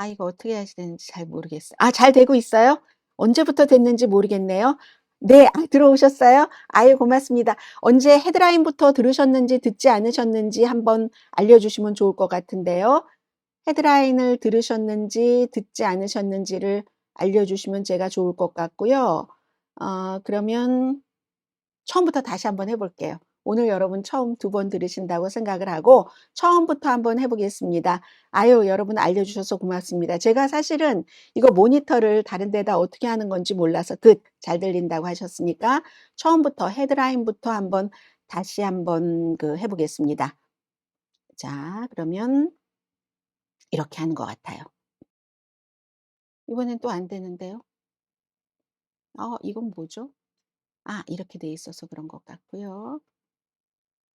이거 어떻게 하셔야 되는지 잘 모르겠어요. 잘 되고 있어요? 언제부터 됐는지 모르겠네요. 네. 들어오셨어요? 아유 고맙습니다. 언제 헤드라인부터 들으셨는지 듣지 않으셨는지 한번 알려주시면 좋을 것 같은데요. 헤드라인을 들으셨는지 듣지 않으셨는지를 알려주시면 제가 좋을 것 같고요. 그러면 처음부터 다시 한번 해 볼게요. 오늘 여러분 처음 2번 들으신다고 생각을 하고 처음부터 한번 해 보겠습니다. 아유 여러분 알려주셔서 고맙습니다. 제가 사실은 이거 모니터를 다른 데다 어떻게 하는 건지 몰라서 잘 들린다고 하셨으니까 처음부터 헤드라인부터 한번 다시 한번 해 보겠습니다. 자 그러면 이렇게 하는 것 같아요. 이번엔 또 안 되는데요. 이건 뭐죠? 이렇게 돼 있어서 그런 것 같고요.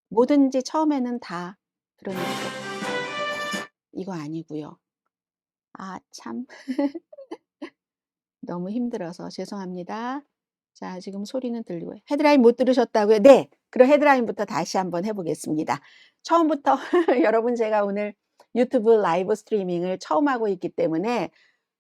뭐든지 처음에는 다 그러니까 이거 아니고요. 참 너무 힘들어서 죄송합니다. 자 지금 소리는 들리고요. 헤드라인 못 들으셨다고요? 네. 그럼 헤드라인부터 다시 한번 해 보겠습니다. 처음부터 여러분 제가 오늘 유튜브 라이브 스트리밍을 처음 하고 있기 때문에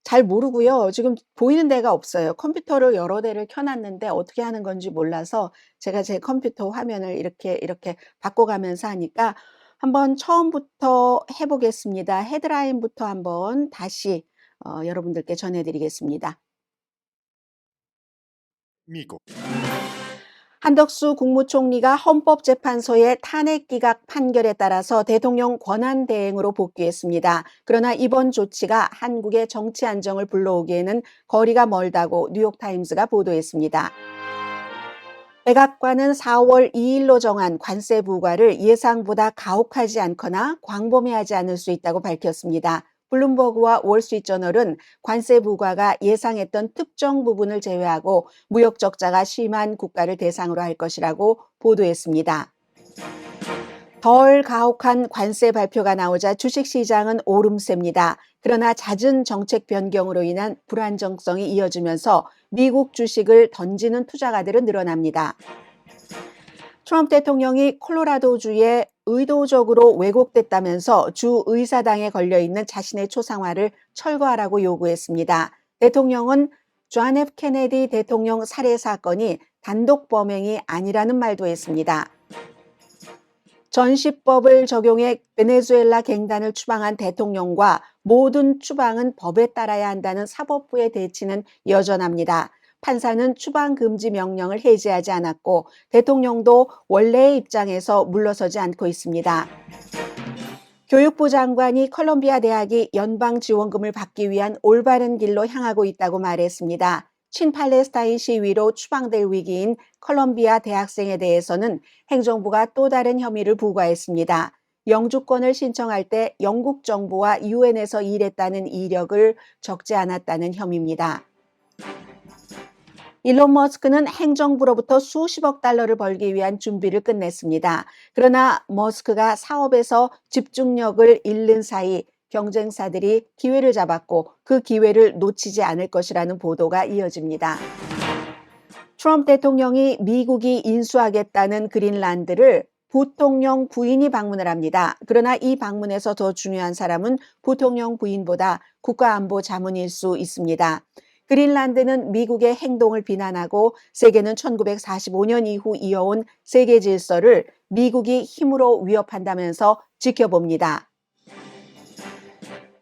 잘 모르고요. 지금 보이는 데가 없어요. 컴퓨터를 여러 대를 켜 놨는데 어떻게 하는 건지 몰라서 제가 제 컴퓨터 화면을 이렇게 바꿔가면서 하니까 한번 처음부터 해 보겠습니다. 헤드라인부터 한번 다시 여러분들께 전해 드리겠습니다. 미국 한덕수 국무총리가 헌법재판소의 탄핵 기각 판결에 따라서 대통령 권한 대행으로 복귀했습니다. 그러나 이번 조치가 한국의 정치 안정을 불러오기에는 거리가 멀다고 뉴욕타임스가 보도했습니다. 백악관은 4월 2일로 정한 관세 부과를 예상보다 가혹하지 않거나 광범위하지 않을 수 있다고 밝혔습니다. 블룸버그와 월스트리트저널은 관세 부과가 예상했던 특정 부분을 제외하고 무역 적자가 심한 국가를 대상으로 할 것이라고 보도했습니다. 덜 가혹한 관세 발표가 나오자 주식시장은 오름세입니다. 그러나 잦은 정책 변경으로 인한 불안정성이 이어지면서 미국 주식을 던지는 투자가들은 늘어납니다. 트럼프 대통령이 콜로라도주에 의도적으로 왜곡됐다면서 주 의사당에 걸려있는 자신의 초상화를 철거하라고 요구했습니다. 대통령은 존 F 케네디 대통령 살해 사건이 단독 범행이 아니라는 말도 했습니다. 전시법을 적용해 베네수엘라 갱단을 추방한 대통령과 모든 추방은 법에 따라야 한다는 사법부의 대치는 여전합니다. 판사는 추방 금지 명령을 해제하지 않았고 대통령도 원래의 입장에서 물러서지 않고 있습니다. 교육부 장관이 컬럼비아 대학이 연방 지원금을 받기 위한 올바른 길로 향하고 있다고 말했습니다. 친팔레스타인 시위로 추방될 위기인 컬럼비아 대학생에 대해서는 행정부가 또 다른 혐의를 부과했습니다. 영주권을 신청할 때 영국 정부와 유엔에서 일했다는 이력을 적지 않았다는 혐의입니다. 일론 머스크는 행정부로부터 수십억 달러를 벌기 위한 준비를 끝냈습니다. 그러나 머스크가 사업에서 집중력을 잃는 사이 경쟁사들이 기회를 잡았고 그 기회를 놓치지 않을 것이라는 보도가 이어집니다. 트럼프 대통령이 미국이 인수하겠다는 그린란드를 부통령 부인이 방문을 합니다. 그러나 이 방문에서 더 중요한 사람은 부통령 부인보다 국가안보 자문일 수 있습니다. 그린란드는 미국의 행동을 비난하고 세계는 1945년 이후 이어온 세계 질서를 미국이 힘으로 위협한다면서 지켜봅니다.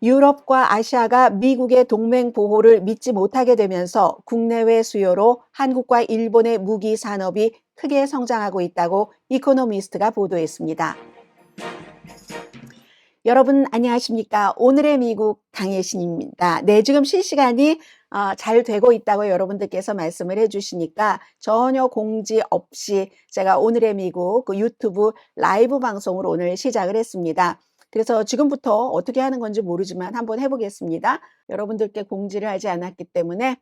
유럽과 아시아가 미국의 동맹 보호를 믿지 못하게 되면서 국내외 수요로 한국과 일본의 무기 산업이 크게 성장하고 있다고 이코노미스트가 보도했습니다. 여러분 안녕하십니까? 오늘의 미국 강혜신입니다. 네, 지금 실시간이 잘 되고 있다고 여러분들께서 말씀을 해주시니까 전혀 공지 없이 제가 오늘의 미국 유튜브 라이브 방송을 오늘 시작을 했습니다. 그래서 지금부터 어떻게 하는 건지 모르지만 한번 해보겠습니다. 여러분들께 공지를 하지 않았기 때문에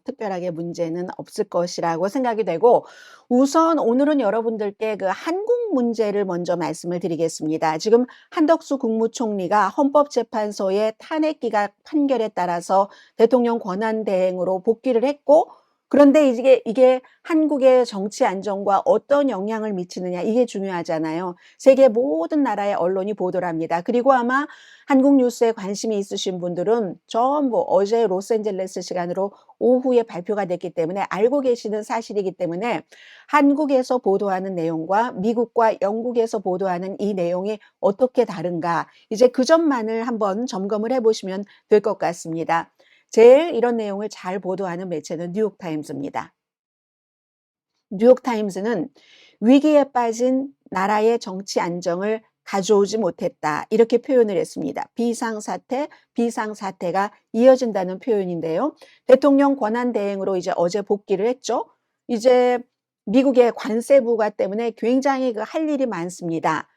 특별하게 문제는 없을 것이라고 생각이 되고 우선 오늘은 여러분들께 그 한국 문제를 먼저 말씀을 드리겠습니다. 지금 한덕수 국무총리가 헌법재판소의 탄핵 기각 판결에 따라서 대통령 권한 대행으로 복귀를 했고 그런데 이게 한국의 정치 안정과 어떤 영향을 미치느냐 이게 중요하잖아요. 세계 모든 나라의 언론이 보도를 합니다. 그리고 아마 한국 뉴스에 관심이 있으신 분들은 전부 어제 로스앤젤레스 시간으로 오후에 발표가 됐기 때문에 알고 계시는 사실이기 때문에 한국에서 보도하는 내용과 미국과 영국에서 보도하는 이 내용이 어떻게 다른가 이제 그 점만을 한번 점검을 해 보시면 될 것 같습니다. 제일 이런 내용을 잘 보도하는 매체는 뉴욕타임스입니다. 뉴욕타임스는 위기에 빠진 나라의 정치 안정을 가져오지 못했다. 이렇게 표현을 했습니다. 비상사태, 비상사태가 이어진다는 표현인데요. 대통령 권한 대행으로 이제 어제 복귀를 했죠. 이제 미국의 관세 부과 때문에 굉장히 할 일이 많습니다.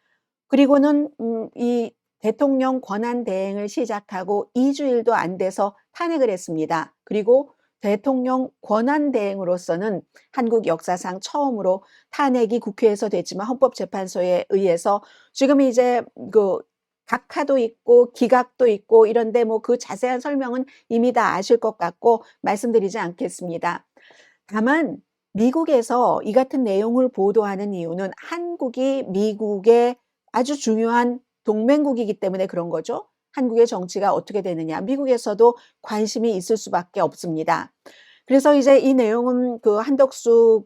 그리고는 이 대통령 권한 대행을 시작하고 2주일도 안 돼서 탄핵을 했습니다. 그리고 대통령 권한 대행으로서는 한국 역사상 처음으로 탄핵이 국회에서 됐지만 헌법재판소에 의해서 지금 이제 그 각하도 있고 기각도 있고 이런데 뭐 그 자세한 설명은 이미 다 아실 것 같고 말씀드리지 않겠습니다. 다만 미국에서 이 같은 내용을 보도하는 이유는 한국이 미국의 아주 중요한 동맹국이기 때문에 그런 거죠. 한국의 정치가 어떻게 되느냐. 미국에서도 관심이 있을 수밖에 없습니다. 그래서 이제 이 내용은 한덕수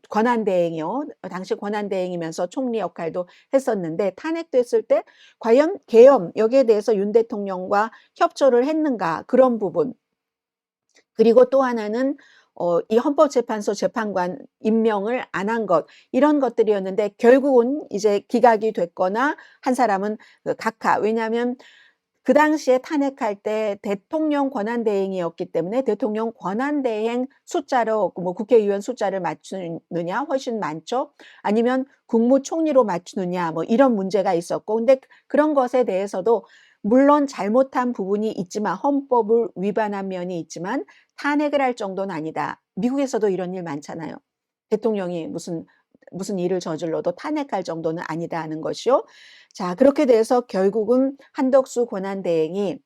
권한대행이요. 당시 권한대행이면서 총리 역할도 했었는데 탄핵됐을 때 과연 계엄 여기에 대해서 윤 대통령과 협조를 했는가 그런 부분. 그리고 또 하나는 이 헌법재판소 재판관 임명을 안 한 것 이런 것들이었는데 결국은 이제 기각이 됐거나 한 사람은 각하 왜냐하면 그 당시에 탄핵할 때 대통령 권한대행이었기 때문에 대통령 권한대행 숫자로 뭐 국회의원 숫자를 맞추느냐 훨씬 많죠. 아니면 국무총리로 맞추느냐 뭐 이런 문제가 있었고 근데 그런 것에 대해서도 물론 잘못한 부분이 있지만 헌법을 위반한 면이 있지만 탄핵을 할 정도는 아니다. 미국에서도 이런 일 많잖아요. 대통령이 무슨 일을 저질러도 탄핵할 정도는 아니다 하는 것이요. 자, 그렇게 돼서 결국은 한덕수 권한대행이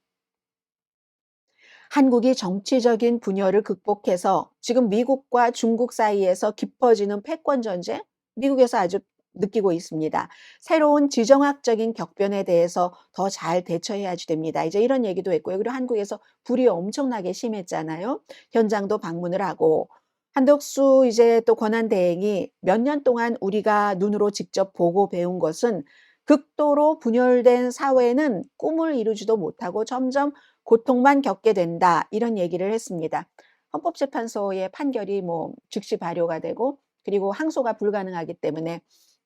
한국이 정치적인 분열을 극복해서 지금 미국과 중국 사이에서 깊어지는 패권 전쟁, 미국에서 아주 느끼고 있습니다. 새로운 지정학적인 격변에 대해서 더 잘 대처해야지 됩니다. 이제 이런 얘기도 했고요. 그리고 한국에서 불이 엄청나게 심했잖아요. 현장도 방문을 하고 한덕수 이제 또 권한대행이 몇 년 동안 우리가 눈으로 직접 보고 배운 것은 극도로 분열된 사회는 꿈을 이루지도 못하고 점점 고통만 겪게 된다. 이런 얘기를 했습니다. 헌법재판소의 판결이 뭐 즉시 발효가 되고 그리고 항소가 불가능하기 때문에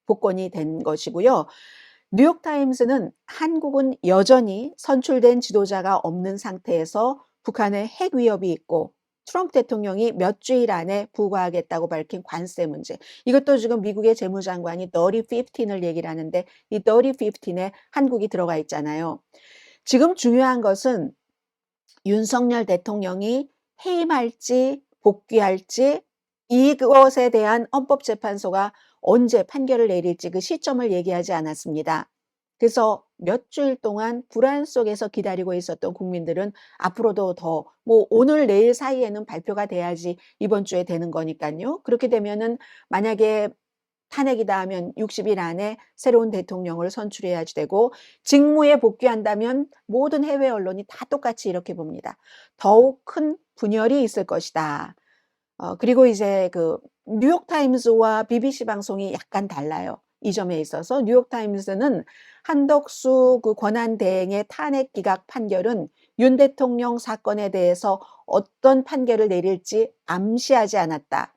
복권이 된 것이고요. 뉴욕타임스는 한국은 여전히 선출된 지도자가 없는 상태에서 북한의 핵 위협이 있고 트럼프 대통령이 몇 주일 안에 부과하겠다고 밝힌 관세 문제. 이것도 지금 미국의 재무장관이 Dirty 15을 얘기를 하는데 이 Dirty 15에 한국이 들어가 있잖아요. 지금 중요한 것은 윤석열 대통령이 해임할지 복귀할지 이것에 대한 헌법재판소가 언제 판결을 내릴지 그 시점을 얘기하지 않았습니다. 그래서 몇 주일 동안 불안 속에서 기다리고 있었던 국민들은 앞으로도 더 뭐 오늘 내일 사이에는 발표가 돼야지 이번 주에 되는 거니까요. 그렇게 되면은 만약에 탄핵이다 하면 60일 안에 새로운 대통령을 선출해야지 되고 직무에 복귀한다면 모든 해외 언론이 다 똑같이 이렇게 봅니다. 더욱 큰 분열이 있을 것이다. 그리고 이제 뉴욕타임스와 BBC 방송이 약간 달라요. 이 점에 있어서 뉴욕타임스는 한덕수 권한대행의 탄핵 기각 판결은 윤 대통령 사건에 대해서 어떤 판결을 내릴지 암시하지 않았다.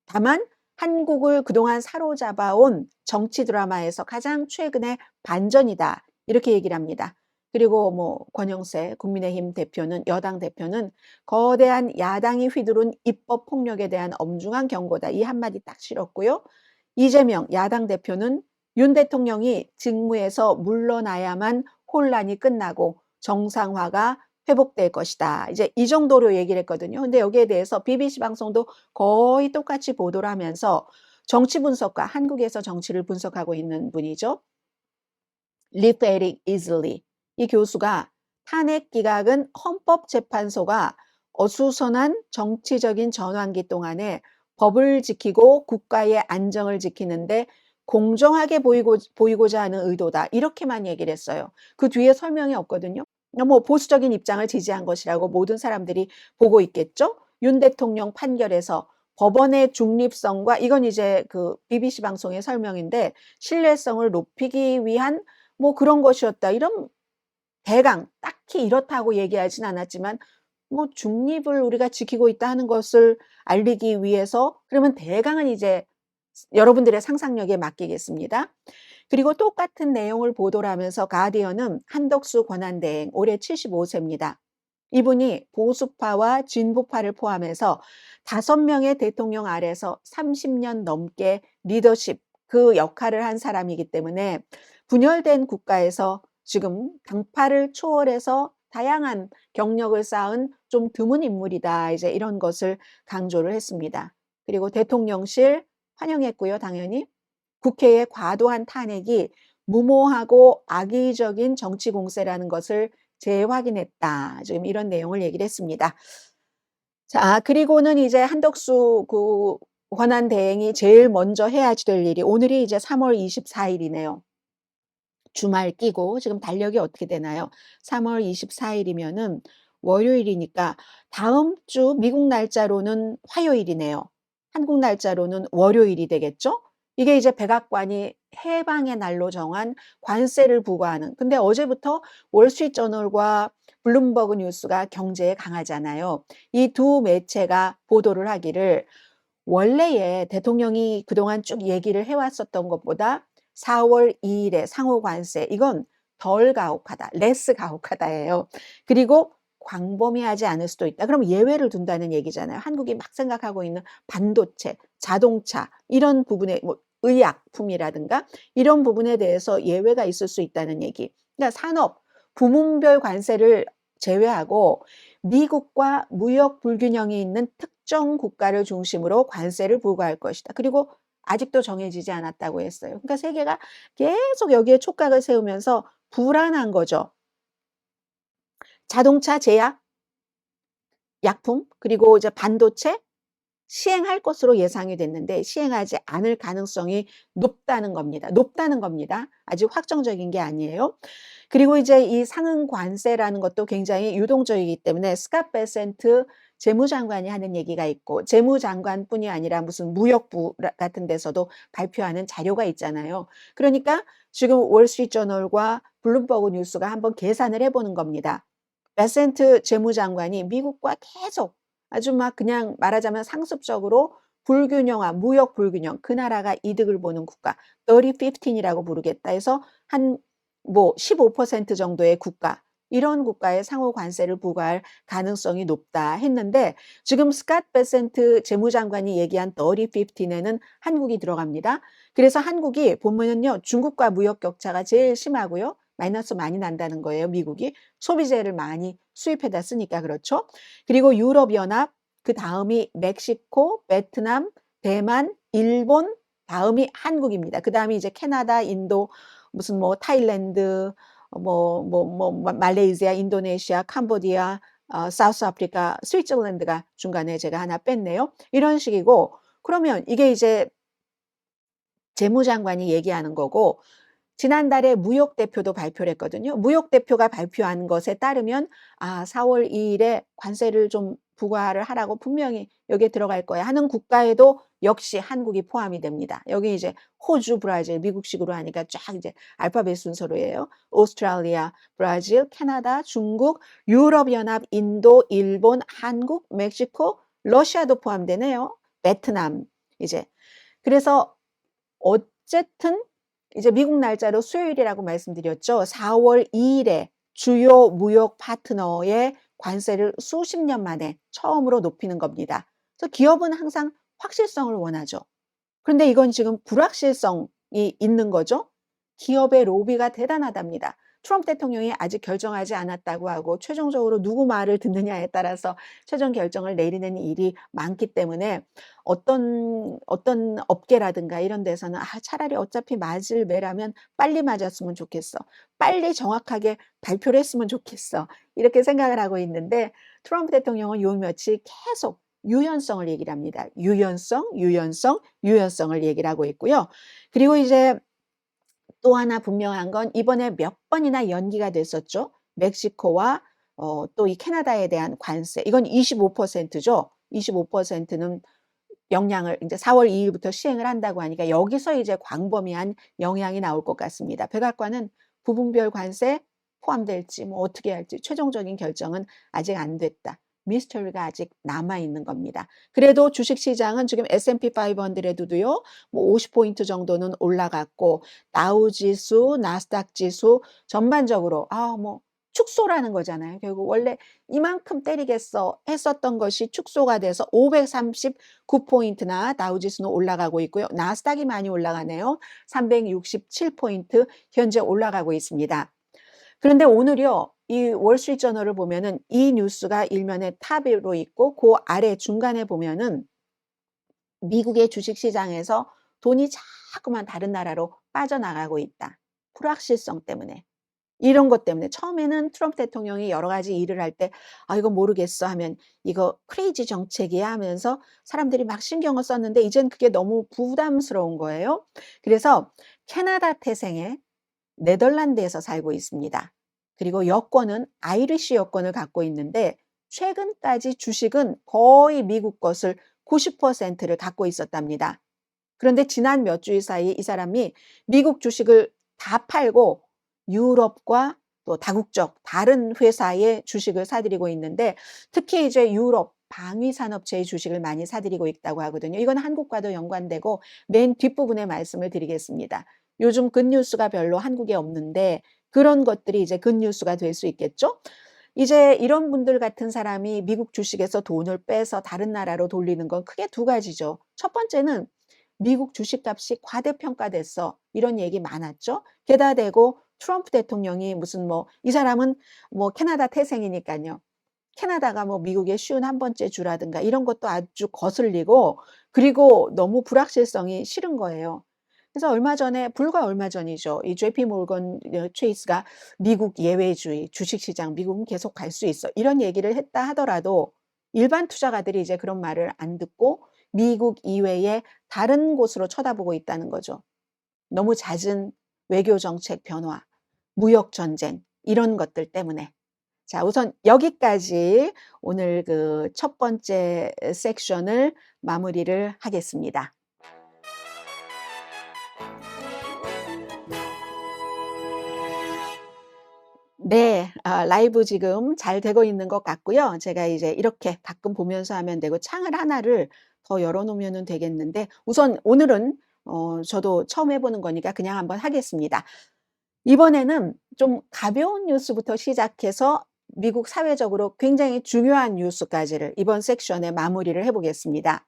다만 한국을 그동안 사로잡아온 정치 드라마에서 가장 최근의 반전이다. 이렇게 얘기를 합니다. 그리고 뭐 권영세 국민의힘 대표는 여당 대표는 거대한 야당이 휘두른 입법 폭력에 대한 엄중한 경고다. 이 한마디 딱 실었고요. 이재명 야당 대표는 윤 대통령이 직무에서 물러나야만 혼란이 끝나고 정상화가 회복될 것이다. 이제 이 정도로 얘기를 했거든요. 근데 여기에 대해서 BBC 방송도 거의 똑같이 보도를 하면서 정치 분석가, 한국에서 정치를 분석하고 있는 분이죠. 리프 에릭 이즐리 이 교수가 탄핵 기각은 헌법재판소가 어수선한 정치적인 전환기 동안에 법을 지키고 국가의 안정을 지키는데 공정하게 보이고자 하는 의도다. 이렇게만 얘기를 했어요. 그 뒤에 설명이 없거든요. 뭐 보수적인 입장을 지지한 것이라고 모든 사람들이 보고 있겠죠. 윤 대통령 판결에서 법원의 중립성과 이건 이제 그 BBC 방송의 설명인데 신뢰성을 높이기 위한 뭐 그런 것이었다. 이런 대강 딱히 이렇다고 얘기하진 않았지만 뭐 중립을 우리가 지키고 있다 하는 것을 알리기 위해서 그러면 대강은 이제 여러분들의 상상력에 맡기겠습니다. 그리고 똑같은 내용을 보도를 하면서 가디언은 한덕수 권한대행 올해 75세입니다. 이분이 보수파와 진보파를 포함해서 5명의 대통령 아래서 30년 넘게 리더십 그 역할을 한 사람이기 때문에 분열된 국가에서 지금 당파를 초월해서 다양한 경력을 쌓은 좀 드문 인물이다. 이제 이런 것을 강조를 했습니다. 그리고 대통령실 환영했고요, 당연히. 국회의 과도한 탄핵이 무모하고 악의적인 정치 공세라는 것을 재확인했다. 지금 이런 내용을 얘기를 했습니다. 자, 그리고는 이제 한덕수 그 권한대행이 제일 먼저 해야지 될 일이 오늘이 이제 3월 24일이네요. 주말 끼고 지금 달력이 어떻게 되나요? 3월 24일이면은 월요일이니까 다음 주 미국 날짜로는 화요일이네요. 한국 날짜로는 월요일이 되겠죠? 이게 이제 백악관이 해방의 날로 정한 관세를 부과하는. 근데 어제부터 월스트리트저널과 블룸버그 뉴스가 경제에 강하잖아요. 이 두 매체가 보도를 하기를 원래의 대통령이 그동안 쭉 얘기를 해왔었던 것보다 4월 2일에 상호 관세 이건 덜 가혹하다. less 가혹하다예요. 그리고 광범위하지 않을 수도 있다. 그럼 예외를 둔다는 얘기잖아요. 한국이 막 생각하고 있는 반도체, 자동차 이런 부분에 뭐 의약품이라든가 이런 부분에 대해서 예외가 있을 수 있다는 얘기. 그러니까 산업 부문별 관세를 제외하고 미국과 무역 불균형이 있는 특정 국가를 중심으로 관세를 부과할 것이다. 그리고 아직도 정해지지 않았다고 했어요. 그러니까 세계가 계속 여기에 촉각을 세우면서 불안한 거죠. 자동차, 제약, 약품, 그리고 이제 반도체 시행할 것으로 예상이 됐는데 시행하지 않을 가능성이 높다는 겁니다. 높다는 겁니다. 아직 확정적인 게 아니에요. 그리고 이제 이 상응 관세라는 것도 굉장히 유동적이기 때문에 스캇 베센트 재무장관이 하는 얘기가 있고 재무장관뿐이 아니라 무슨 무역부 같은 데서도 발표하는 자료가 있잖아요. 그러니까 지금 월스트리트저널과 블룸버그 뉴스가 한번 계산을 해보는 겁니다. 베센트 재무장관이 미국과 계속 아주 막 그냥 말하자면 상습적으로 불균형화, 무역 불균형, 그 나라가 이득을 보는 국가, 30-15이라고 부르겠다 해서 한 뭐 15% 정도의 국가, 이런 국가에 상호 관세를 부과할 가능성이 높다 했는데 지금 스캇 베센트 재무장관이 얘기한 30-15에는 한국이 들어갑니다. 그래서 한국이 보면은요, 중국과 무역 격차가 제일 심하고요. 마이너스 많이 난다는 거예요, 미국이. 소비재를 많이 수입해다 쓰니까 그렇죠. 그리고 유럽연합, 그 다음이 멕시코, 베트남, 대만, 일본, 다음이 한국입니다. 그 다음이 이제 캐나다, 인도, 무슨 뭐 타일랜드, 말레이시아, 인도네시아, 캄보디아, 사우스 아프리카, 스위tzerland가 중간에 제가 하나 뺐네요. 이런 식이고 그러면 이게 이제 재무장관이 얘기하는 거고 지난달에 무역대표도 발표를 했거든요. 무역대표가 발표한 것에 따르면 4월 2일에 관세를 좀 부과를 하라고 분명히 여기에 들어갈 거야 하는 국가에도 역시 한국이 포함이 됩니다. 여기 이제 호주, 브라질, 미국식으로 하니까 쫙 이제 알파벳 순서로예요. 오스트레일리아, 브라질, 캐나다, 중국, 유럽연합, 인도, 일본, 한국, 멕시코, 러시아도 포함되네요. 베트남 이제. 그래서 어쨌든 이제 미국 날짜로 수요일이라고 말씀드렸죠. 4월 2일에 주요 무역 파트너의 관세를 수십 년 만에 처음으로 높이는 겁니다. 그래서 기업은 항상 확실성을 원하죠. 그런데 이건 지금 불확실성이 있는 거죠. 기업의 로비가 대단하답니다. 트럼프 대통령이 아직 결정하지 않았다고 하고 최종적으로 누구 말을 듣느냐에 따라서 최종 결정을 내리는 일이 많기 때문에 어떤 업계라든가 이런 데서는 '아 차라리 어차피 맞을 매라면 빨리 맞았으면 좋겠어. 빨리 정확하게 발표를 했으면 좋겠어.' 이렇게 생각을 하고 있는데 트럼프 대통령은 요 며칠 계속 유연성을 얘기를 합니다. 유연성, 유연성, 유연성을 얘기를 하고 있고요. 그리고 이제 또 하나 분명한 건 이번에 몇 번이나 연기가 됐었죠. 멕시코와 또 이 캐나다에 대한 관세. 이건 25%죠. 25%는 영향을 인제 4월 2 일부터 시행을 한다고 하니까 여기서 이제 광범위한 영향이 나올 것 같습니다. 백악관은 부분별 관세 포함될지 뭐 어떻게 할지 최종적인 결정은 아직 안 됐다. 미스터리가 아직 남아 있는 겁니다. 그래도 주식 시장은 지금 S&P 500도요. 뭐 50 포인트 정도는 올라갔고 다우 지수, 나스닥 지수 전반적으로 뭐 축소라는 거잖아요. 결국 원래 '이만큼 때리겠어.' 했었던 것이 축소가 돼서 539 포인트나 다우 지수는 올라가고 있고요. 나스닥이 많이 올라가네요. 367 포인트 현재 올라가고 있습니다. 그런데 오늘요. 이 월스트리트 저널을 보면은 이 뉴스가 일면에 탑으로 있고 그 아래 중간에 보면은 미국의 주식 시장에서 돈이 자꾸만 다른 나라로 빠져나가고 있다. 불확실성 때문에. 이런 것 때문에 처음에는 트럼프 대통령이 여러 가지 일을 할 때 "아 이거 모르겠어." 하면 "이거 크레이지 정책이야." 하면서 사람들이 막 신경을 썼는데 이젠 그게 너무 부담스러운 거예요. 그래서 캐나다 태생의 네덜란드에서 살고 있습니다. 그리고 여권은 아이리시 여권을 갖고 있는데 최근까지 주식은 거의 미국 것을 90%를 갖고 있었답니다. 그런데 지난 몇 주일 사이에 이 사람이 미국 주식을 다 팔고 유럽과 또 다국적 다른 회사의 주식을 사들이고 있는데 특히 이제 유럽 방위 산업체의 주식을 많이 사들이고 있다고 하거든요. 이건 한국과도 연관되고 맨 뒷부분에 말씀을 드리겠습니다. 요즘 굿뉴스가 별로 한국에 없는데 그런 것들이 이제 굿뉴스가 될 수 있겠죠? 이제 이런 분들 같은 사람이 미국 주식에서 돈을 빼서 다른 나라로 돌리는 건 크게 두 가지죠. 첫 번째는 "미국 주식값이 과대평가됐어." 이런 얘기 많았죠. 게다 대고 트럼프 대통령이 무슨 뭐 이 사람은 뭐 캐나다 태생이니깐요. 캐나다가 뭐 미국의 쉬운 한 번째 주라든가 이런 것도 아주 거슬리고 그리고 너무 불확실성이 싫은 거예요. 그래서 불과 얼마 전이죠. 이 JP 모건 체이스가 "미국 예외주의, 주식시장 미국은 계속 갈 수 있어." 이런 얘기를 했다 하더라도 일반 투자가들이 이제 그런 말을 안 듣고 미국 이외의 다른 곳으로 쳐다보고 있다는 거죠. 너무 잦은 외교 정책 변화, 무역 전쟁 이런 것들 때문에. 자 우선 여기까지 오늘 그 첫 번째 섹션을 마무리를 하겠습니다. 네. 라이브 지금 잘 되고 있는 것 같고요. 제가 이제 이렇게 가끔 보면서 하면 되고 창을 하나를 더 열어 놓으면은 되겠는데 우선 오늘은 저도 처음 해 보는 거니까 그냥 한번 하겠습니다. 이번에는 좀 가벼운 뉴스부터 시작해서 미국 사회적으로 굉장히 중요한 뉴스까지를 이번 섹션에 마무리를 해 보겠습니다.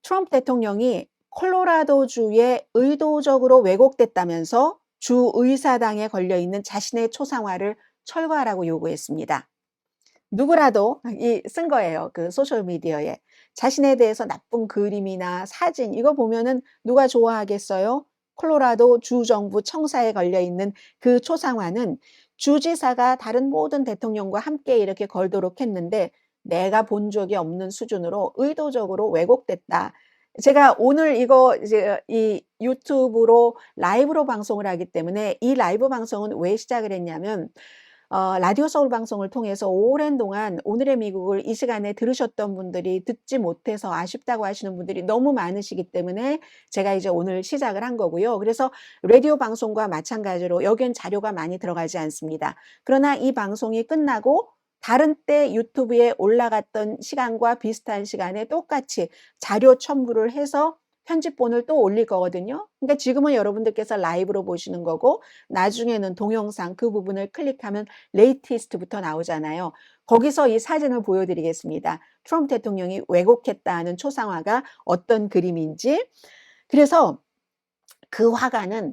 트럼프 대통령이 콜로라도주에 의도적으로 왜곡됐다면서 주의사당에 걸려 있는 자신의 초상화를 철거하라고 요구했습니다. 누구라도 쓴 거예요. 그 소셜 미디어에. 자신에 대해서 나쁜 그림이나 사진 이거 보면은 누가 좋아하겠어요? 콜로라도 주정부 청사에 걸려 있는 그 초상화는 주지사가 다른 모든 대통령과 함께 이렇게 걸도록 했는데 내가 본 적이 없는 수준으로 의도적으로 왜곡됐다. 제가 오늘 이거 이제 이 유튜브로 라이브로 방송을 하기 때문에 이 라이브 방송은 왜 시작을 했냐면 라디오 서울 방송을 통해서 오랜 동안 오늘의 미국을 이 시간에 들으셨던 분들이 듣지 못해서 아쉽다고 하시는 분들이 너무 많으시기 때문에 제가 이제 오늘 시작을 한 거고요. 그래서 라디오 방송과 마찬가지로 여기엔 자료가 많이 들어가지 않습니다. 그러나 이 방송이 끝나고 다른 때 유튜브에 올라갔던 시간과 비슷한 시간에 똑같이 자료 첨부를 해서 편집본을 또 올릴 거거든요. 그러니까 지금은 여러분들께서 라이브로 보시는 거고 나중에는 동영상 그 부분을 클릭하면 레이티스트부터 나오잖아요. 거기서 이 사진을 보여드리겠습니다. 트럼프 대통령이 왜곡했다는 초상화가 어떤 그림인지. 그래서 그 화가는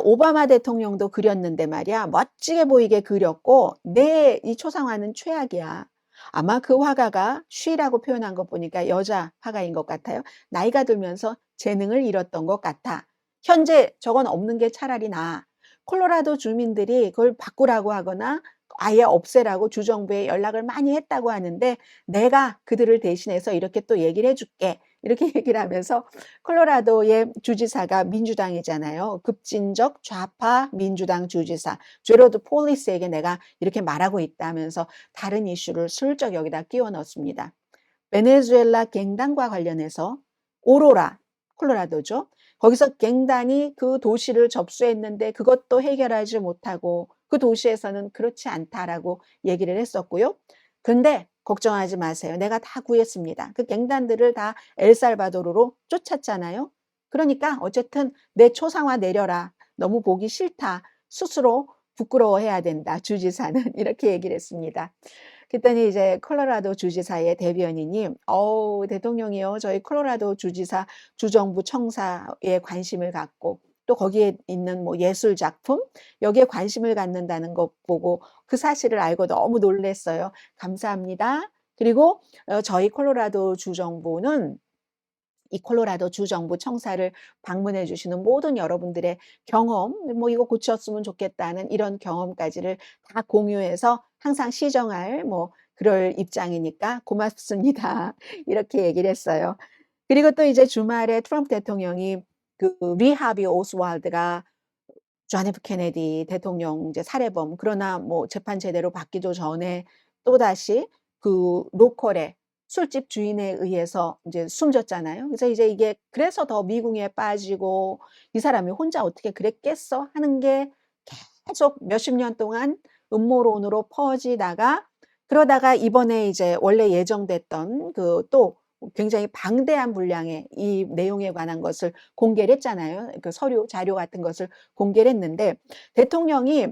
오바마 대통령도 그렸는데 말이야. 멋지게 보이게 그렸고 내 이 초상화는 최악이야. 아마 그 화가가 she라고 표현한 거 보니까 여자 화가인 것 같아요. 나이가 들면서 재능을 잃었던 것 같아. 현재 저건 없는 게 차라리 나아. 콜로라도 주민들이 그걸 바꾸라고 하거나 아예 없애라고 주정부에 연락을 많이 했다고 하는데 내가 그들을 대신해서 이렇게 또 얘기를 해 줄게. 이렇게 얘기를 하면서 콜로라도의 주지사가 민주당이잖아요. 급진적 좌파 민주당 주지사 제로드 폴리스에게 내가 이렇게 말하고 있다면서 다른 이슈를 슬쩍 여기다 끼워 넣습니다. 베네수엘라 갱단과 관련해서 오로라, 콜로라도죠. 거기서 갱단이 그 도시를 접수했는데 그것도 해결하지 못하고 그 도시에서는 그렇지 않다라고 얘기를 했었고요. 근데 걱정하지 마세요. 내가 다 구했습니다. 그 갱단들을 다 엘살바도르로 쫓았잖아요. 그러니까 어쨌든 내 초상화 내려라. 너무 보기 싫다. 스스로 부끄러워해야 된다. 주지사는 이렇게 얘기를 했습니다. 그랬더니 이제 콜로라도 주지사의 대변인이 대통령이요. 저희 콜로라도 주지사 주정부 청사에 관심을 갖고 또 거기에 있는 뭐 예술 작품 여기에 관심을 갖는다는 것 보고 그 사실을 알고 너무 놀랐어요. 감사합니다. 그리고 저희 콜로라도 주정부는 이 콜로라도 주정부 청사를 방문해 주시는 모든 여러분들의 경험, 뭐 이거 고쳤으면 좋겠다는 이런 경험까지를 다 공유해서 항상 시정할 뭐 그럴 입장이니까 고맙습니다. 이렇게 얘기를 했어요. 그리고 또 이제 주말에 트럼프 대통령이 그 리 하비 오스왈드가 존 F 케네디 대통령 이제 살해범 그러나 뭐 재판 제대로 받기도 전에 또다시 그 로컬에 술집 주인에 의해서 이제 숨졌잖아요. 그래서 이제 이게 그래서 더 미궁에 빠지고 '이 사람이 혼자 어떻게 그랬겠어?' 하는 게 계속 몇십 년 동안 음모론으로 퍼지다가 그러다가 이번에 이제 원래 예정됐던 그 또 굉장히 방대한 분량의 이 내용에 관한 것을 공개를 했잖아요. 그 서류 자료 같은 것을 공개를 했는데 대통령이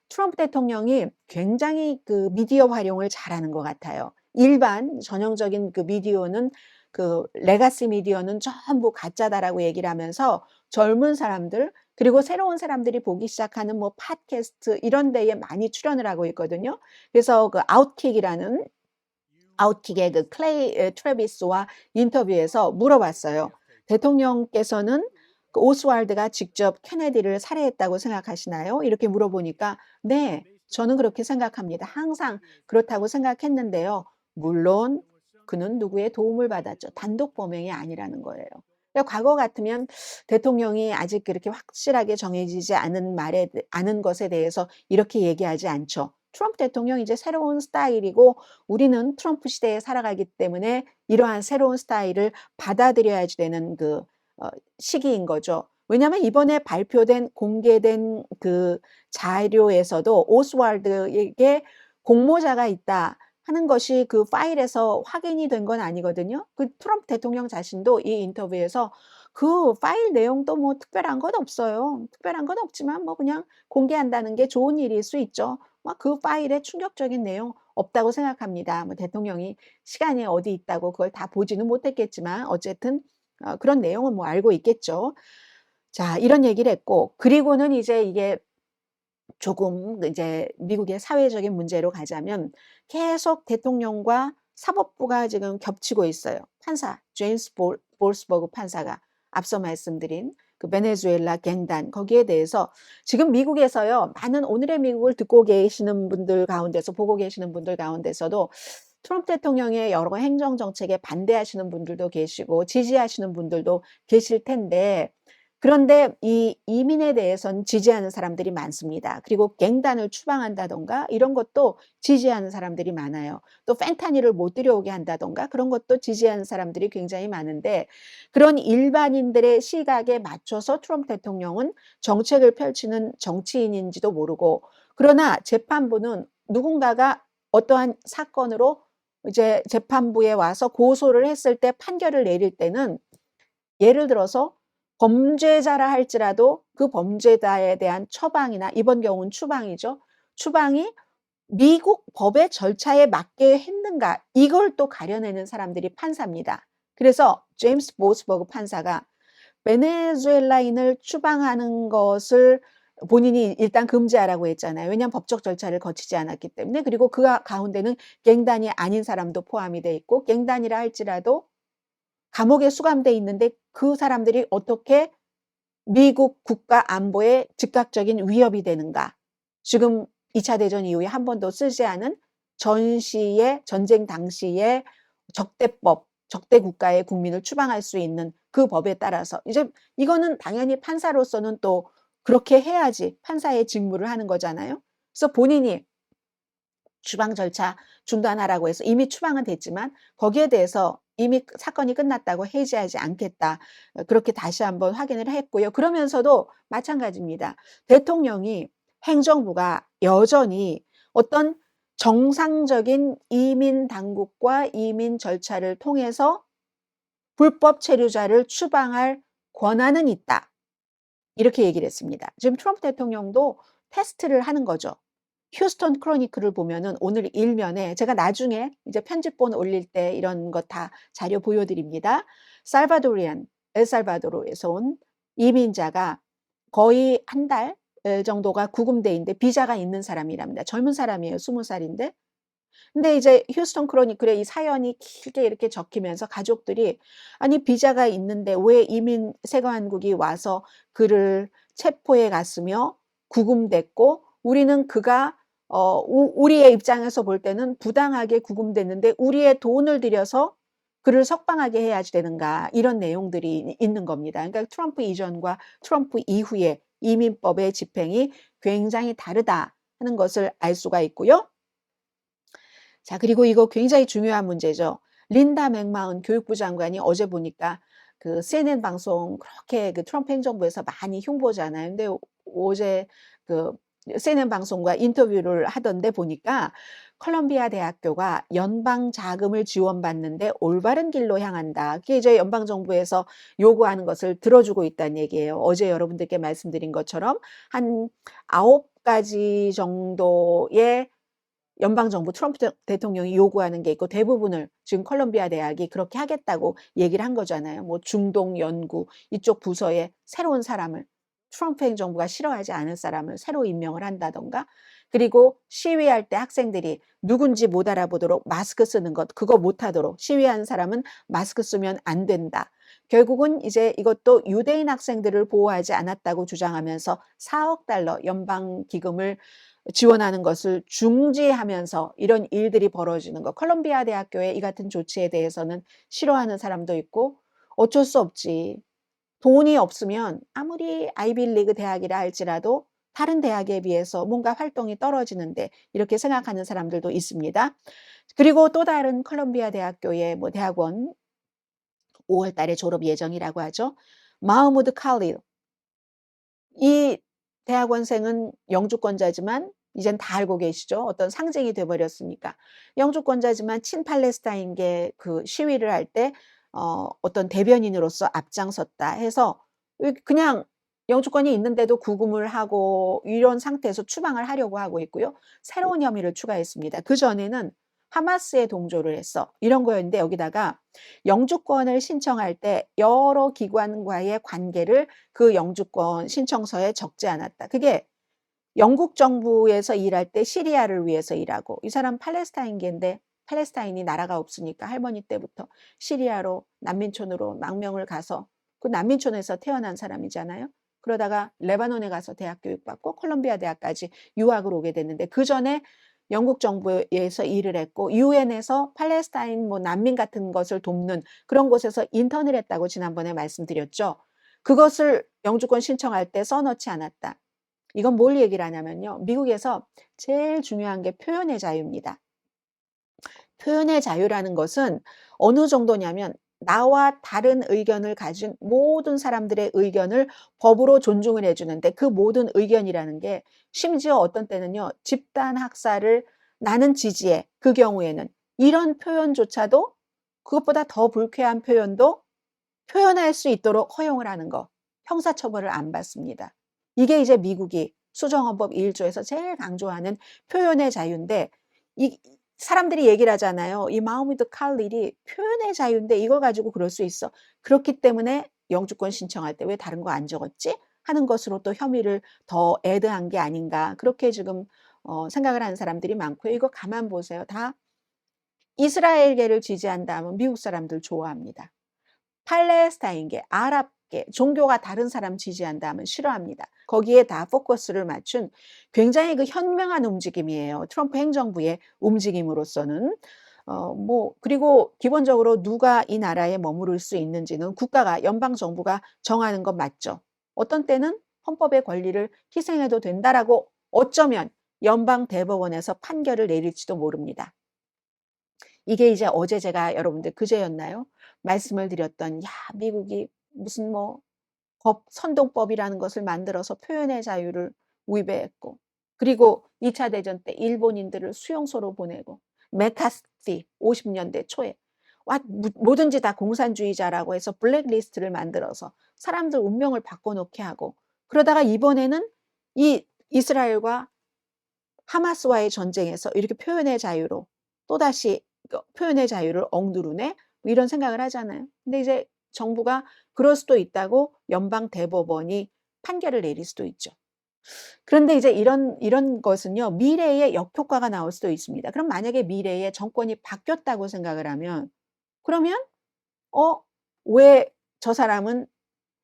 트럼프 대통령이 굉장히 그 미디어 활용을 잘하는 것 같아요. 일반 전형적인 그 미디어는 그 레가시 미디어는 전부 가짜다라고 얘기를 하면서 젊은 사람들 그리고 새로운 사람들이 보기 시작하는 뭐 팟캐스트 이런 데에 많이 출연을 하고 있거든요. 그래서 그 아웃킥의 그 클레이 트래비스와 인터뷰에서 물어봤어요. "대통령께서는 그 오스왈드가 직접 케네디를 살해했다고 생각하시나요?" 이렇게 물어보니까 "네. 저는 그렇게 생각합니다. 항상 그렇다고 생각했는데요. 물론 그는 누구의 도움을 받았죠. 단독 범행이 아니라는 거예요." 그러니까 과거 같으면 대통령이 아직 그렇게 확실하게 정해지지 않은 것에 대해서 이렇게 얘기하지 않죠. 트럼프 대통령이 이제 새로운 스타일이고 우리는 트럼프 시대에 살아가기 때문에 이러한 새로운 스타일을 받아들여야지 되는 그 시기인 거죠. 왜냐하면 이번에 발표된 공개된 그 자료에서도 오스왈드에게 공모자가 있다 하는 것이 그 파일에서 확인이 된 건 아니거든요. 그 트럼프 대통령 자신도 이 인터뷰에서 그 파일 내용도 뭐 특별한 건 없어요. 특별한 건 없지만 뭐 그냥 공개한다는 게 좋은 일일 수 있죠. 막 그 파일에 충격적인 내용 없다고 생각합니다. 뭐 대통령이 시간이 어디 있다고 그걸 다 보지는 못했겠지만 어쨌든 그런 내용은 뭐 알고 있겠죠. 자 이런 얘기를 했고 그리고는 이제 이게 조금 이제 미국의 사회적인 문제로 가자면 계속 대통령과 사법부가 지금 겹치고 있어요. 판사 제임스 볼스버그 판사가 앞서 말씀드린 그 베네수엘라 갱단 거기에 대해서 지금 미국에서요. 많은 오늘의 미국을 듣고 계시는 분들 가운데서 보고 계시는 분들 가운데서도 트럼프 대통령의 여러 행정 정책에 반대하시는 분들도 계시고 지지하시는 분들도 계실 텐데 그런데 이 이민에 대해서는 지지하는 사람들이 많습니다. 그리고 갱단을 추방한다든가 이런 것도 지지하는 사람들이 많아요. 또 펜타닐을 못 들여오게 한다든가 그런 것도 지지하는 사람들이 굉장히 많은데 그런 일반인들의 시각에 맞춰서 트럼프 대통령은 정책을 펼치는 정치인인지도 모르고 그러나 재판부는 누군가가 어떠한 사건으로 이제 재판부에 와서 고소를 했을 때 판결을 내릴 때는 예를 들어서 범죄자라 할지라도 그 범죄자에 대한 처방이나 이번 경우는 추방이죠. 추방이 미국 법의 절차에 맞게 했는가 이걸 또 가려내는 사람들이 판사입니다. 그래서 제임스 보스버그 판사가 베네수엘라인을 추방하는 것을 본인이 일단 금지하라고 했잖아요. 왜냐하면 법적 절차를 거치지 않았기 때문에. 그리고 그 가운데는 갱단이 아닌 사람도 포함이 돼 있고, 갱단이라 할지라도 감옥에 수감돼 있는데 그 사람들이 어떻게 미국 국가 안보에 즉각적인 위협이 되는가. 지금 2차 대전 이후에 한 번도 쓰지 않은 전시의 전쟁 당시의 적대법, 적대 국가의 국민을 추방할 수 있는 그 법에 따라서 이제 이거는 당연히 판사로서는 또 그렇게 해야지 판사의 직무를 하는 거잖아요. 그래서 본인이 추방 절차 중단하라고 해서 이미 추방은 됐지만 거기에 대해서 이미 사건이 끝났다고 해지하지 않겠다. 그렇게 다시 한번 확인을 했고요. 그러면서도 마찬가지입니다. 대통령이 행정부가 여전히 어떤 정상적인 이민 당국과 이민 절차를 통해서 불법 체류자를 추방할 권한은 있다. 이렇게 얘기를 했습니다. 지금 트럼프 대통령도 테스트를 하는 거죠. 휴스턴 크로니클을 보면은 오늘 일면에 제가 나중에 이제 편집본 올릴 때 이런 거 다 자료 보여드립니다. 살바도리안, 엘살바도르에서 온 이민자가 거의 한 달 정도가 구금돼 있는데 비자가 있는 사람이랍니다. 젊은 사람이에요. 20살인데. 근데 이제 휴스턴 크로니클에 이 사연이 길게 이렇게 적히면서 가족들이 아니 비자가 있는데 왜 이민 세관국이 와서 그를 체포해 갔으며 구금됐고 우리는 그가 우리의 입장에서 볼 때는 부당하게 구금됐는데 우리의 돈을 들여서 그를 석방하게 해야지 되는가 이런 내용들이 있는 겁니다. 그러니까 트럼프 이전과 트럼프 이후의 이민법의 집행이 굉장히 다르다 하는 것을 알 수가 있고요. 자, 그리고 이거 굉장히 중요한 문제죠. 린다 맥마흔 교육부 장관이 어제 보니까 그 CNN 방송 그렇게 그 트럼프 행정부에서 많이 흉보잖아요. 근데 어제 그 CNN 방송과 인터뷰를 하던데 보니까 컬럼비아 대학교가 연방 자금을 지원받는데 올바른 길로 향한다. 그게 이제 연방 정부에서 요구하는 것을 들어주고 있다는 얘기예요. 어제 여러분들께 말씀드린 것처럼 한 9가지 정도의 연방정부 트럼프 대통령이 요구하는 게 있고 대부분을 지금 컬럼비아 대학이 그렇게 하겠다고 얘기를 한 거잖아요. 뭐 중동 연구 이쪽 부서에 새로운 사람을 트럼프 행정부가 싫어하지 않을 사람을 새로 임명을 한다던가 그리고 시위할 때 학생들이 누군지 못 알아보도록 마스크 쓰는 것 그거 못하도록 시위하는 사람은 마스크 쓰면 안 된다. 결국은 이제 이것도 유대인 학생들을 보호하지 않았다고 주장하면서 4억 달러 연방 기금을 지원하는 것을 중지하면서 이런 일들이 벌어지는 것. 컬럼비아 대학교의 이 같은 조치에 대해서는 싫어하는 사람도 있고 어쩔 수 없지. 돈이 없으면 아무리 아이비리그 대학이라 할지라도 다른 대학에 비해서 뭔가 활동이 떨어지는데 이렇게 생각하는 사람들도 있습니다. 그리고 또 다른 컬럼비아 대학교의 뭐 대학원 5월 달에 졸업 예정이라고 하죠. 마흐무드 칼릴 이 대학원생은 영주권자지만 이젠 다 알고 계시죠. 어떤 상징이 돼 버렸으니까. 영주권자지만 친팔레스타인계 그 시위를 할 때 어떤 대변인으로서 앞장섰다 해서 그냥 영주권이 있는데도 구금을 하고 이런 상태에서 추방을 하려고 하고 있고요. 새로운 혐의를 추가했습니다. 그전에는 하마스에 동조를 했어. 이런 거였는데 여기다가 영주권을 신청할 때 여러 기관과의 관계를 그 영주권 신청서에 적지 않았다. 그게 영국 정부에서 일할 때 시리아를 위해서 일하고 이 사람 팔레스타인계인데 팔레스타인이 나라가 없으니까 할머니 때부터 시리아로 난민촌으로 망명을 가서 그 난민촌에서 태어난 사람이잖아요. 그러다가 레바논에 가서 대학 교육받고 콜롬비아 대학까지 유학을 오게 됐는데 그전에 영국 정부에서 일을 했고 유엔에서 팔레스타인 뭐 난민 같은 것을 돕는 그런 곳에서 인턴을 했다고 지난번에 말씀드렸죠. 그것을 영주권 신청할 때 써놓지 않았다. 이건 뭘 얘기를 하냐면요. 미국에서 제일 중요한 게 표현의 자유입니다. 표현의 자유라는 것은 어느 정도냐면 나와 다른 의견을 가진 모든 사람들의 의견을 법으로 존중을 해주는데 그 모든 의견이라는 게 심지어 어떤 때는요. 집단 학살을 나는 지지해. 그 경우에는 이런 표현조차도 그것보다 더 불쾌한 표현도 표현할 수 있도록 허용을 하는 거. 형사처벌을 안 받습니다. 이게 이제 미국이 수정헌법 1조에서 제일 강조하는 표현의 자유인데 이 사람들이 얘기를 하잖아요. 이 마흐무드 칼릴이 표현의 자유인데 이걸 가지고 그럴 수 있어. 그렇기 때문에 영주권 신청할 때 왜 다른 거 안 적었지? 하는 것으로 또 혐의를 더 애드한 게 아닌가. 그렇게 지금 생각을 하는 사람들이 많고요. 이거 가만 보세요. 다 이스라엘계를 지지한다 하면 미국 사람들 좋아합니다. 팔레스타인계, 아랍계, 종교가 다른 사람 지지한다 하면 싫어합니다. 거기에 다 포커스를 맞춘 굉장히 그 현명한 움직임이에요. 트럼프 행정부의 움직임으로서는. 그리고 기본적으로 누가 이 나라에 머무를 수 있는지는 국가가, 연방 정부가 정하는 건 맞죠. 어떤 때는 헌법의 권리를 희생해도 된다라고 어쩌면 연방 대법원에서 판결을 내릴지도 모릅니다. 이게 이제 어제 제가 여러분들 그제였나요? 말씀을 드렸던 미국이 무슨 선동법이라는 것을 만들어서 표현의 자유를 위배했고, 그리고 2차 대전 때 일본인들을 수용소로 보내고, 메카시 50년대 초에 뭐든지 다 공산주의자라고 해서 블랙리스트를 만들어서 사람들 운명을 바꿔놓게 하고, 그러다가 이번에는 이 이스라엘과 하마스와의 전쟁에서 이렇게 표현의 자유로 또다시 표현의 자유를 억누르네? 이런 생각을 하잖아요. 근데 이제 정부가 그럴 수도 있다고 연방 대법원이 판결을 내릴 수도 있죠. 그런데 이제 이런 것은요, 미래에 역효과가 나올 수도 있습니다. 그럼 만약에 미래에 정권이 바뀌었다고 생각을 하면, 그러면 왜 저 사람은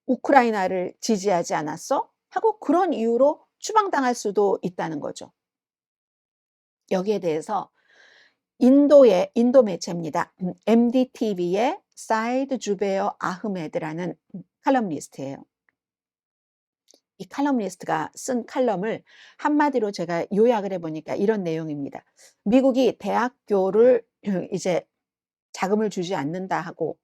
우크라이나를 지지하지 않았어? 하고 그런 이유로 추방당할 수도 있다는 거죠. 여기에 대해서 인도 매체입니다. MDTV의 사이드 주베어 아흐메드라는 칼럼니스트예요. 이 칼럼니스트가 쓴 칼럼을 한마디로 제가 요약을 해보니까 이런 내용입니다. 미국이 대학교를 이제 자금을 주지 않는다 하고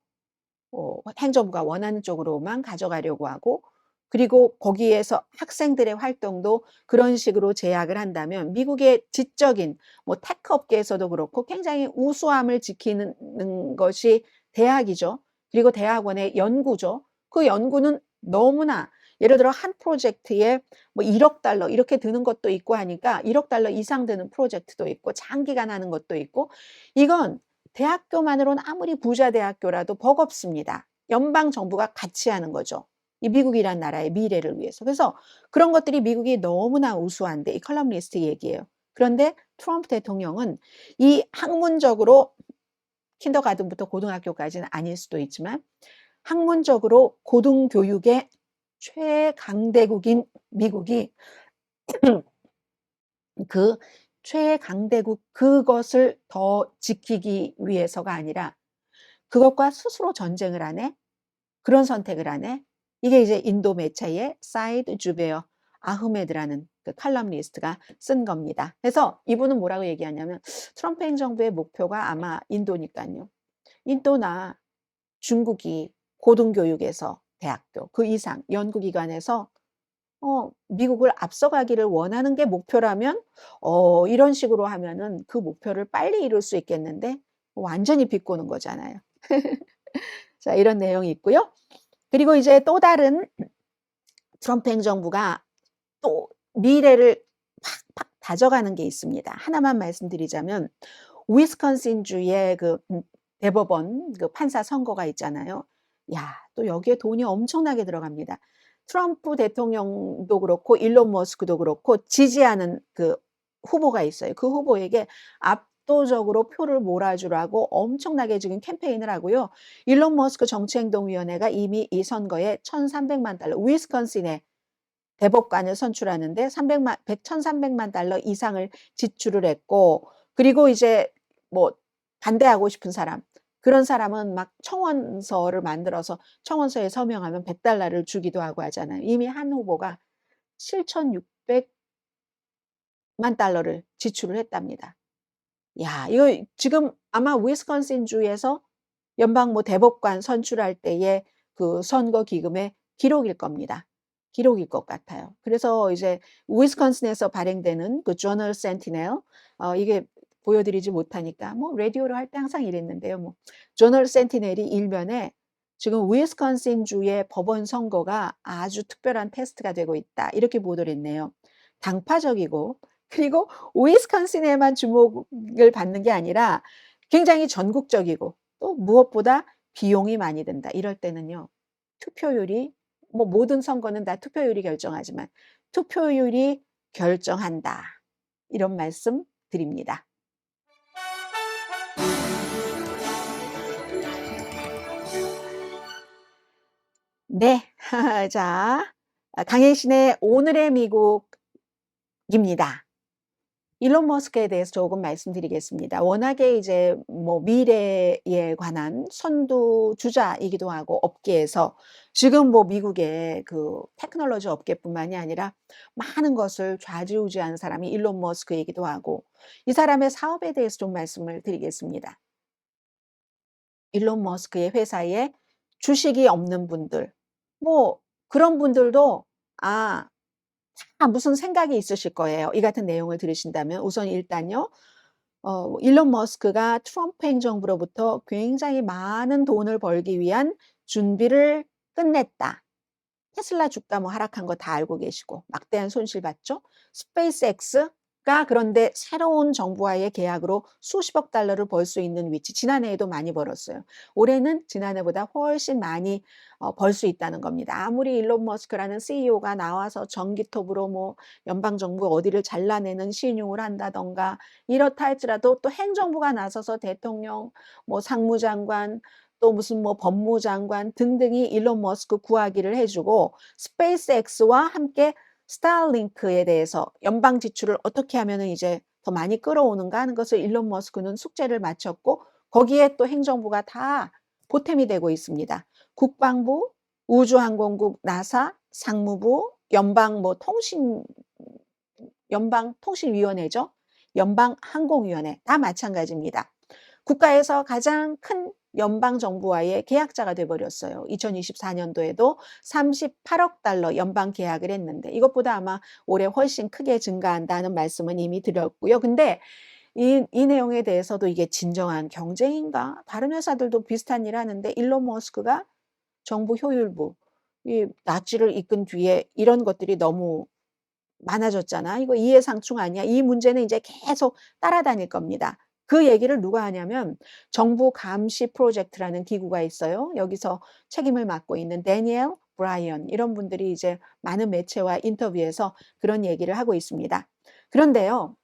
행정부가 원하는 쪽으로만 가져가려고 하고, 그리고 거기에서 학생들의 활동도 그런 식으로 제약을 한다면 미국의 지적인 테크 업계에서도 그렇고 굉장히 우수함을 지키는 것이 대학이죠. 그리고 대학원의 연구죠. 그 연구는 너무나 예를 들어 한 프로젝트에 1억 달러 이렇게 드는 것도 있고 하니까 1억 달러 이상 드는 프로젝트도 있고 장기간 하는 것도 있고, 이건 대학교만으로는 아무리 부자 대학교라도 버겁습니다. 연방 정부가 같이 하는 거죠. 이 미국이란 나라의 미래를 위해서. 그래서 그런 것들이 미국이 너무나 우수한데, 이 컬럼니스트 얘기예요. 그런데 트럼프 대통령은 이 학문적으로 킨더가든부터 고등학교까지는 아닐 수도 있지만 학문적으로 고등교육의 최강대국인 미국이 그 최강대국 그것을 더 지키기 위해서가 아니라 그것과 스스로 전쟁을 하네? 그런 선택을 하네? 이게 이제 인도 매체의 사이드 주베어 아흐메드라는 그 칼럼니스트가 쓴 겁니다. 그래서 이분은 뭐라고 얘기하냐면 트럼프 행정부의 목표가 아마 인도니까요. 인도나 중국이 고등교육에서 대학교 그 이상 연구기관에서 미국을 앞서가기를 원하는 게 목표라면 이런 식으로 하면은 그 목표를 빨리 이룰 수 있겠는데 완전히 비꼬는 거잖아요. 자, 이런 내용이 있고요. 그리고 이제 또 다른 트럼프 행정부가 또 미래를 팍팍 다져가는 게 있습니다. 하나만 말씀드리자면 위스콘신주의 그 대법원 그 판사 선거가 있잖아요. 또 여기에 돈이 엄청나게 들어갑니다. 트럼프 대통령도 그렇고 일론 머스크도 그렇고 지지하는 그 후보가 있어요. 그 후보에게 압도적으로 표를 몰아주라고 엄청나게 지금 캠페인을 하고요. 일론 머스크 정치행동위원회가 이미 이 선거에 1,300만 달러, 위스콘신에 대법관을 선출하는데 1,300만 달러 이상을 지출을 했고, 그리고 이제 반대하고 싶은 사람, 그런 사람은 막 청원서를 만들어서 청원서에 서명하면 100달러를 주기도 하고 하잖아요. 이미 한 후보가 7,600만 달러를 지출을 했답니다. 이거 지금 아마 위스콘신 주에서 연방 대법관 선출할 때의 그 선거 기금의 기록일 겁니다. 기록일 것 같아요. 그래서 이제 위스콘신에서 발행되는 그 저널 센티넬, 이게 보여드리지 못하니까 라디오로 할 때 항상 이랬는데요. 저널 센티넬이 일면에 지금 위스콘신 주의 법원 선거가 아주 특별한 테스트가 되고 있다, 이렇게 보도를 했네요. 당파적이고, 그리고 위스콘신에만 주목을 받는 게 아니라 굉장히 전국적이고 또 무엇보다 비용이 많이 든다. 이럴 때는요, 투표율이 뭐 모든 선거는 다 투표율이 결정하지만 투표율이 결정한다. 이런 말씀 드립니다. 네. 자, 강혜신의 오늘의 미국입니다. 일론 머스크에 대해서 조금 말씀드리겠습니다. 워낙에 이제 뭐 미래에 관한 선두주자이기도 하고 업계에서 지금 뭐 미국의 그 테크놀로지 업계뿐만이 아니라 많은 것을 좌지우지하는 사람이 일론 머스크이기도 하고 이 사람의 사업에 대해서 좀 말씀을 드리겠습니다. 일론 머스크의 회사에 주식이 없는 분들, 뭐 그런 분들도 아 무슨 생각이 있으실 거예요. 이 같은 내용을 들으신다면 우선 일단요. 일론 머스크가 트럼프 행정부로부터 굉장히 많은 돈을 벌기 위한 준비를 끝냈다. 테슬라 주가 뭐 하락한 거 다 알고 계시고 막대한 손실 봤죠. 스페이스X가 그런데 새로운 정부와의 계약으로 수십억 달러를 벌 수 있는 위치. 지난해에도 많이 벌었어요. 올해는 지난해보다 훨씬 많이 벌 수 있다는 겁니다. 아무리 일론 머스크라는 CEO가 나와서 전기톱으로 뭐 연방 정부 어디를 잘라내는 신용을 한다든가 이렇다 할지라도 또 행정부가 나서서 대통령, 뭐 상무장관 또 무슨 뭐 법무장관 등등이 일론 머스크 구하기를 해 주고 스페이스X와 함께 스타링크에 대해서 연방 지출을 어떻게 하면은 이제 더 많이 끌어오는가 하는 것을 일론 머스크는 숙제를 마쳤고 거기에 또 행정부가 다 보탬이 되고 있습니다. 국방부, 우주항공국, 나사, 상무부, 연방통신위원회죠. 연방항공위원회 다 마찬가지입니다. 국가에서 가장 큰 연방정부와의 계약자가 돼 버렸어요. 2024년도에도 38억 달러 연방 계약을 했는데 이것보다 아마 올해 훨씬 크게 증가한다는 말씀은 이미 드렸고요. 근데 이 내용에 대해서도 이게 진정한 경쟁인가? 다른 회사들도 비슷한 일 하는데 일론 머스크가 정부 효율부, 이 나치를 이끈 뒤에 이런 것들이 너무 많아졌잖아. 이거 이해상충 아니야? 이 문제는 이제 계속 따라다닐 겁니다. 그 얘기를 누가 하냐면 정부 감시 프로젝트라는 기구가 있어요. 여기서 책임을 맡고 있는 데니엘 브라이언 이런 분들이 이제 많은 매체와 인터뷰에서 그런 얘기를 하고 있습니다. 그런데요.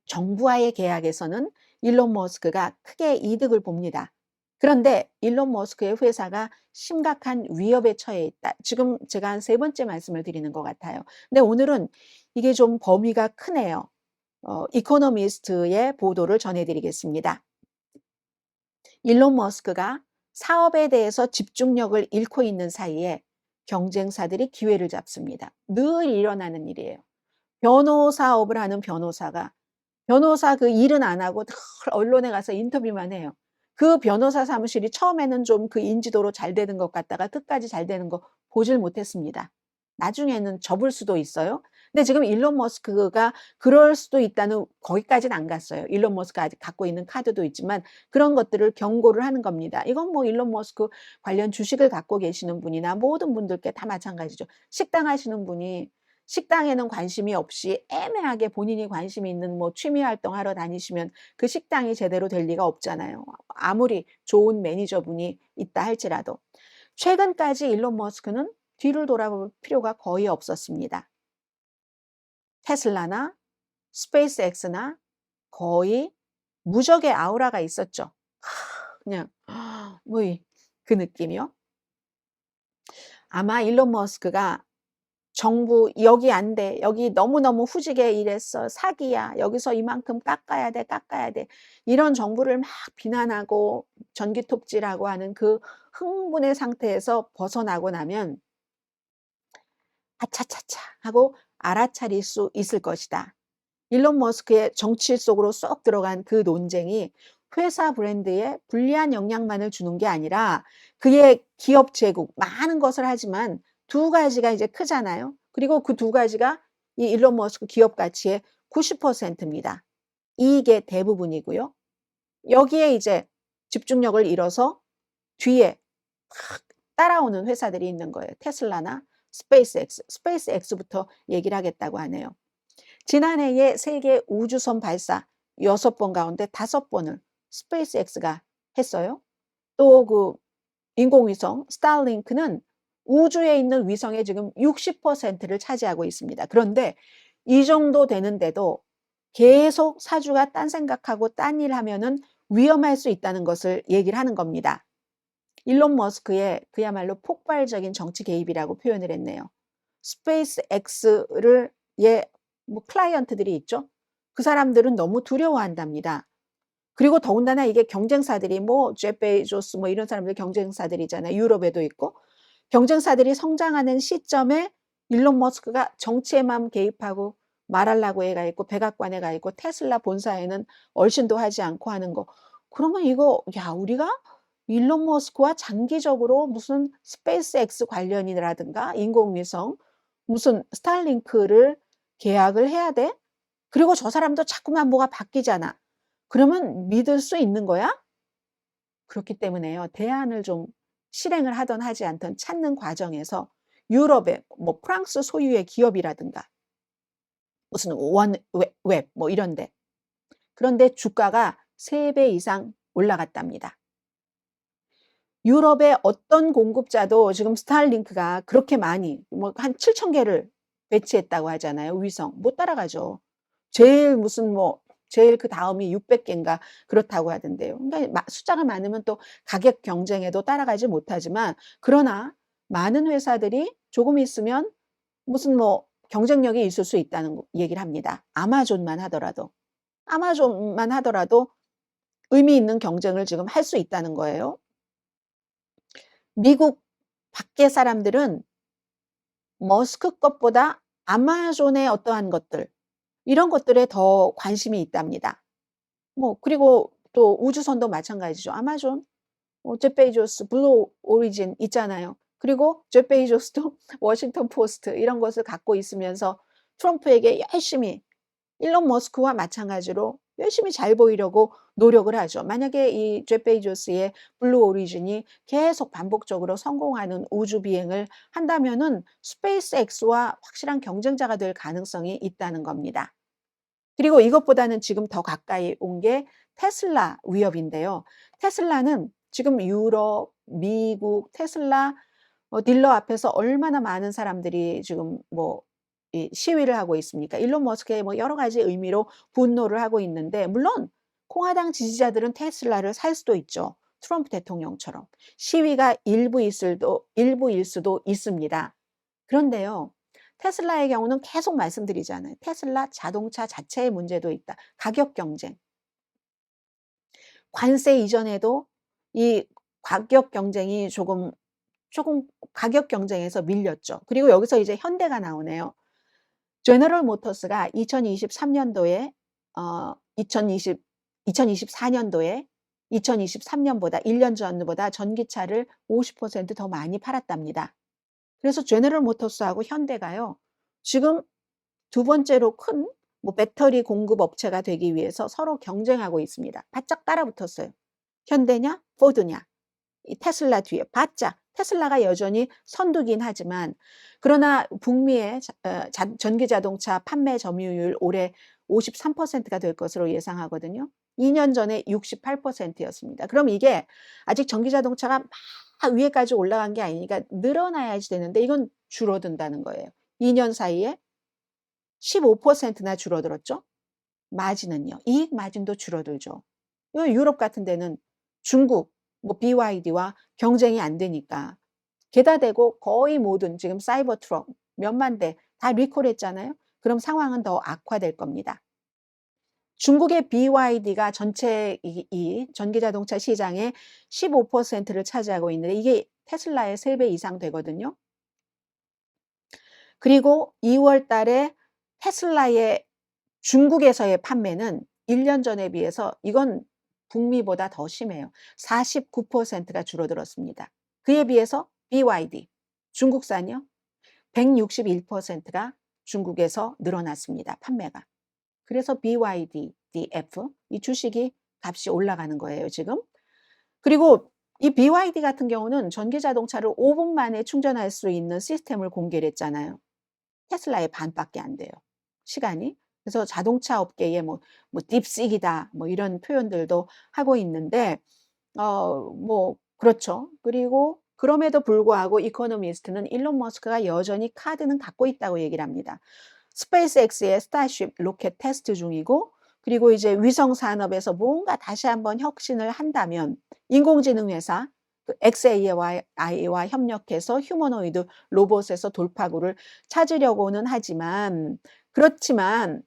정부와의 계약에서는 일론 머스크가 크게 이득을 봅니다. 그런데 일론 머스크의 회사가 심각한 위협에 처해 있다. 지금 제가 한 세 번째 말씀을 드리는 것 같아요. 근데 오늘은 이게 좀 범위가 크네요. 이코노미스트의 보도를 전해드리겠습니다. 일론 머스크가 사업에 대해서 집중력을 잃고 있는 사이에 경쟁사들이 기회를 잡습니다. 늘 일어나는 일이에요. 변호사업을 하는 변호사 그 일은 안 하고 늘 언론에 가서 인터뷰만 해요. 그 변호사 사무실이 처음에는 좀 그 인지도로 잘 되는 것 같다가 끝까지 잘 되는 거 보질 못했습니다. 나중에는 접을 수도 있어요. 근데 지금 일론 머스크가 그럴 수도 있다는 거기까지는 안 갔어요. 일론 머스크가 아직 갖고 있는 카드도 있지만 그런 것들을 경고를 하는 겁니다. 이건 뭐 일론 머스크 관련 주식을 갖고 계시는 분이나 모든 분들께 다 마찬가지죠. 식당 하시는 분이 식당에는 관심이 없이 애매하게 본인이 관심이 있는 뭐 취미 활동하러 다니시면 그 식당이 제대로 될 리가 없잖아요. 아무리 좋은 매니저분이 있다 할지라도. 최근까지 일론 머스크는 뒤를 돌아볼 필요가 거의 없었습니다. 테슬라나 스페이스X나 거의 무적의 아우라가 있었죠. 그냥 뭐 그 느낌이요. 아마 일론 머스크가 정부 "여기 안 돼. 여기 너무너무 후지게 일했어. 사기야. 여기서 이만큼 깎아야 돼, 깎아야 돼." 이런 정부를 막 비난하고 전기톱질하고 하는 그 흥분의 상태에서 벗어나고 나면 '아차차차.' 하고 알아차릴 수 있을 것이다. 일론 머스크의 정치 속으로 쏙 들어간 그 논쟁이 회사 브랜드에 불리한 영향만을 주는 게 아니라 그의 기업 제국 많은 것을 하지만 두 가지가 이제 크잖아요. 그리고 그 두 가지가 이 일론 머스크 기업 가치의 90% 입니다. 이익의 대부분이고요. 여기에 이제 집중력을 잃어서 뒤에 막 따라오는 회사들이 있는 거예요. 테슬라나 스페이스X. 스페이스X부터 얘기를 하겠다고 하네요. 지난해에 세계 우주선 발사 6번 가운데 5번을 스페이스X가 했어요. 또 그 인공위성 스타링크는 우주에 있는 위성의 지금 60%를 차지하고 있습니다. 그런데 이 정도 되는데도 계속 사주가 딴 생각하고 딴 일 하면은 위험할 수 있다는 것을 얘기를 하는 겁니다. 일론 머스크의 그야말로 폭발적인 정치 개입이라고 표현을 했네요. 스페이스 X를 뭐 클라이언트들이 있죠. 그 사람들은 너무 두려워한답니다. 그리고 더군다나 이게 경쟁사들이 뭐 제프 베조스 뭐 이런 사람들 경쟁사들이잖아요. 유럽에도 있고. 경쟁사들이 성장하는 시점에 일론 머스크가 정치에만 개입하고 말하려고 애가 있고 백악관에 가 있고 테슬라 본사에는 얼씬도 하지 않고 하는 거. 그러면 이거 야 우리가 일론 머스크와 장기적으로 무슨 스페이스 X 관련이라든가 인공위성 무슨 스타링크를 계약을 해야 돼? 그리고 저 사람도 자꾸만 뭐가 바뀌잖아. 그러면 믿을 수 있는 거야? 그렇기 때문에요. 대안을 좀 실행을 하든 하지 않든 찾는 과정에서 유럽의 뭐 프랑스 소유의 기업이라든가 무슨 원웹 뭐 이런 데. 그런데 주가가 3배 이상 올라갔답니다. 유럽의 어떤 공급자도 지금 스타링크가 그렇게 많이 뭐 한 7,000개를 배치했다고 하잖아요. 위성. 못 따라가죠. 제일 무슨 뭐 제일 그다음이 600개인가 그렇다고 하던데요. 그러니까 숫자가 많으면 또 가격 경쟁에도 따라가지 못하지만 그러나 많은 회사들이 조금 있으면 무슨 뭐 경쟁력이 있을 수 있다는 얘기를 합니다. 아마존만 하더라도. 아마존만 하더라도 의미 있는 경쟁을 지금 할 수 있다는 거예요. 미국 밖의 사람들은 머스크 것보다 아마존의 어떠한 것들 이런 것들에 더 관심이 있답니다. 뭐 그리고 또 우주선도 마찬가지죠. 아마존, 제프 베조스, 블루 오리진 있잖아요. 그리고 제프 베조스도 워싱턴 포스트 이런 것을 갖고 있으면서 트럼프에게 열심히 일론 머스크와 마찬가지로 열심히 잘 보이려고 노력을 하죠. 만약에 이 제프 베조스의 블루 오리진이 계속 반복적으로 성공하는 우주 비행을 한다면은 스페이스 X와 확실한 경쟁자가 될 가능성이 있다는 겁니다. 그리고 이것보다는 지금 더 가까이 온 게 테슬라 위협인데요. 테슬라는 지금 유럽, 미국 테슬라 딜러 앞에서 얼마나 많은 사람들이 지금 뭐 이 시위를 하고 있습니까? 일론 머스크의 뭐 여러 가지 의미로 분노를 하고 있는데 물론 공화당 지지자들은 테슬라를 살 수도 있죠. 트럼프 대통령처럼. 시위가 일부일 수도 있습니다. 그런데요. 테슬라의 경우는 계속 말씀드리잖아요. 테슬라 자동차 자체의 문제도 있다. 가격 경쟁. 관세 이전에도 이 가격 경쟁이 조금 가격 경쟁에서 밀렸죠. 그리고 여기서 이제 현대가 나오네요. 제너럴 모터스가 2023 년도에 어 2020 2024 년도에 2023 년보다 1년 전보다 전기차를 50%더 많이 팔았답니다. 그래서 제너럴 모터스하고 현대가요. 지금 두 번째로 큰 뭐 배터리 공급 업체가 되기 위해서 서로 경쟁하고 있습니다. 바짝 따라붙었어요. 현대냐 포드냐. 이 테슬라 뒤에 바짝 테슬라가 여전히 선두긴 하지만 그러나 북미의 전기 자동차 판매 점유율 올해 53%가 될 것으로 예상하거든요. 2년 전에 68% 였습니다. 그럼 이게 아직 전기 자동차가 막 위에까지 올라간 게 아니니까 늘어나야지 되는데 이건 줄어든다는 거예요. 2년 사이에 15%나 줄어들었죠. 마진은요. 이익 마진도 줄어들죠. 유럽 같은 데는 중국 뭐 BYD와 경쟁이 안 되니까 게다 대고 거의 모든 지금 사이버 트럭 몇만 대 다 리콜했잖아요. 그럼 상황은 더 악화될 겁니다. 중국의 BYD가 전체 이 전기 자동차 시장의 15%를 차지하고 있는데 이게 테슬라의 3배 이상 되거든요. 그리고 2월 달에 테슬라의 중국에서의 판매는 1년 전에 비해서 이건 북미보다 더 심해요. 49%가 줄어들었습니다. 그에 비해서 BYD 중국산이요. 161%가 중국에서 늘어났습니다, 판매가. 그래서 BYD, DF 이 주식이 값이 올라가는 거예요, 지금. 그리고 이 BYD 같은 경우는 전기 자동차를 5분 만에 충전할 수 있는 시스템을 공개를 했잖아요. 테슬라의 반밖에 안 돼요, 시간이. 그래서 자동차 업계에 뭐 딥식이다 뭐 이런 표현들도 하고 있는데 뭐 그렇죠. 그리고 그럼에도 불구하고 이코노미스트는 일론 머스크가 여전히 카드는 갖고 있다고 얘기를 합니다. 스페이스X의 스타쉽 로켓 테스트 중이고, 그리고 이제 위성 산업에서 뭔가 다시 한번 혁신을 한다면 인공지능 회사 그 xAI와 협력해서 휴머노이드 로봇에서 돌파구를 찾으려고는 하지만, 그렇지만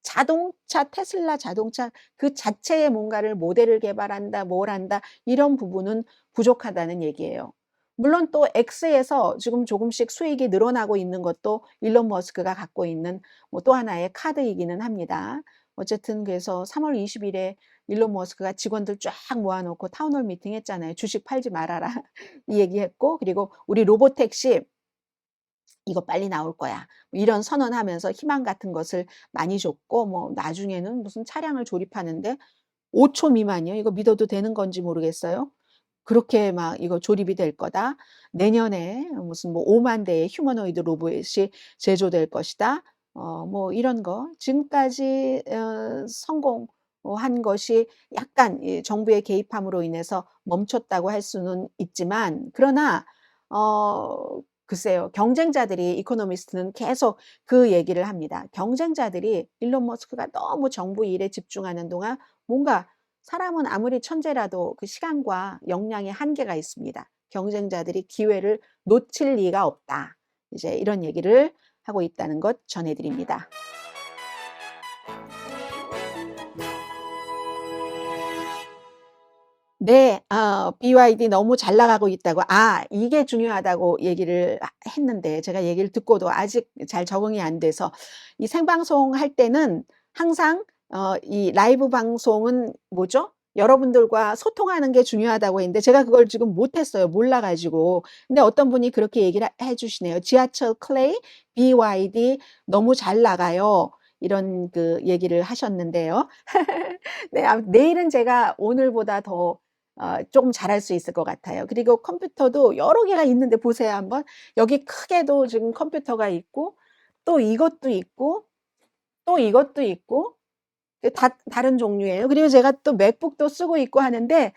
자동차, 테슬라 자동차 그 자체의 뭔가를 모델을 개발한다, 뭘 한다, 이런 부분은 부족하다는 얘기예요. 물론 또 X에서 지금 조금씩 수익이 늘어나고 있는 것도 일론 머스크가 갖고 있는 뭐 또 하나의 카드이기는 합니다. 어쨌든 그래서 3월 20일에 일론 머스크가 직원들 쫙 모아 놓고 타운홀 미팅 했잖아요. "주식 팔지 말아라." 이 얘기했고, 그리고 "우리 로보택시 이거 빨리 나올 거야." 뭐 이런 선언하면서 희망 같은 것을 많이 줬고, 뭐 나중에는 무슨 차량을 조립하는데 5초 미만이요. 이거 믿어도 되는 건지 모르겠어요. 그렇게 막 "이거 조립이 될 거다. 내년에 무슨 뭐 5만 대의 휴머노이드 로봇이 제조될 것이다." 뭐 이런 거 지금까지 성공 한 것이 약간 이 정부의 개입함으로 인해서 멈췄다고 할 수는 있지만, 그러나 글쎄요. 경쟁자들이, 이코노미스트는 계속 그 얘기를 합니다. 경쟁자들이 일론 머스크가 너무 정부 일에 집중하는 동안 뭔가, 사람은 아무리 천재라도 그 시간과 역량의 한계가 있습니다. 경쟁자들이 기회를 놓칠 리가 없다. 이제 이런 얘기를 하고 있다는 것 전해 드립니다. 네. BYD 너무 잘 나가고 있다고, 이게 중요하다고 얘기를 했는데, 제가 얘기를 듣고도 아직 잘 적응이 안 돼서, 이 생방송할 때는 항상 이 라이브 방송은 뭐죠? 여러분들과 소통하는 게 중요하다고 했는데 제가 그걸 지금 못 했어요, 몰라 가지고. 근데 어떤 분이 그렇게 얘기를 해 주시네요. "지하철 클레이 BYD 너무 잘 나가요." 이런 그 얘기를 하셨는데요. 네. 내일은 제가 오늘보다 더 쪼금 잘할 수 있을 것 같아요. 그리고 컴퓨터도 여러 개가 있는데 보세요 한번. 여기 크게도 지금 컴퓨터가 있고, 또 이것도 있고, 또 이것도 있고, 그 다른 종류예요. 그리고 제가 또 맥북도 쓰고 있고 하는데,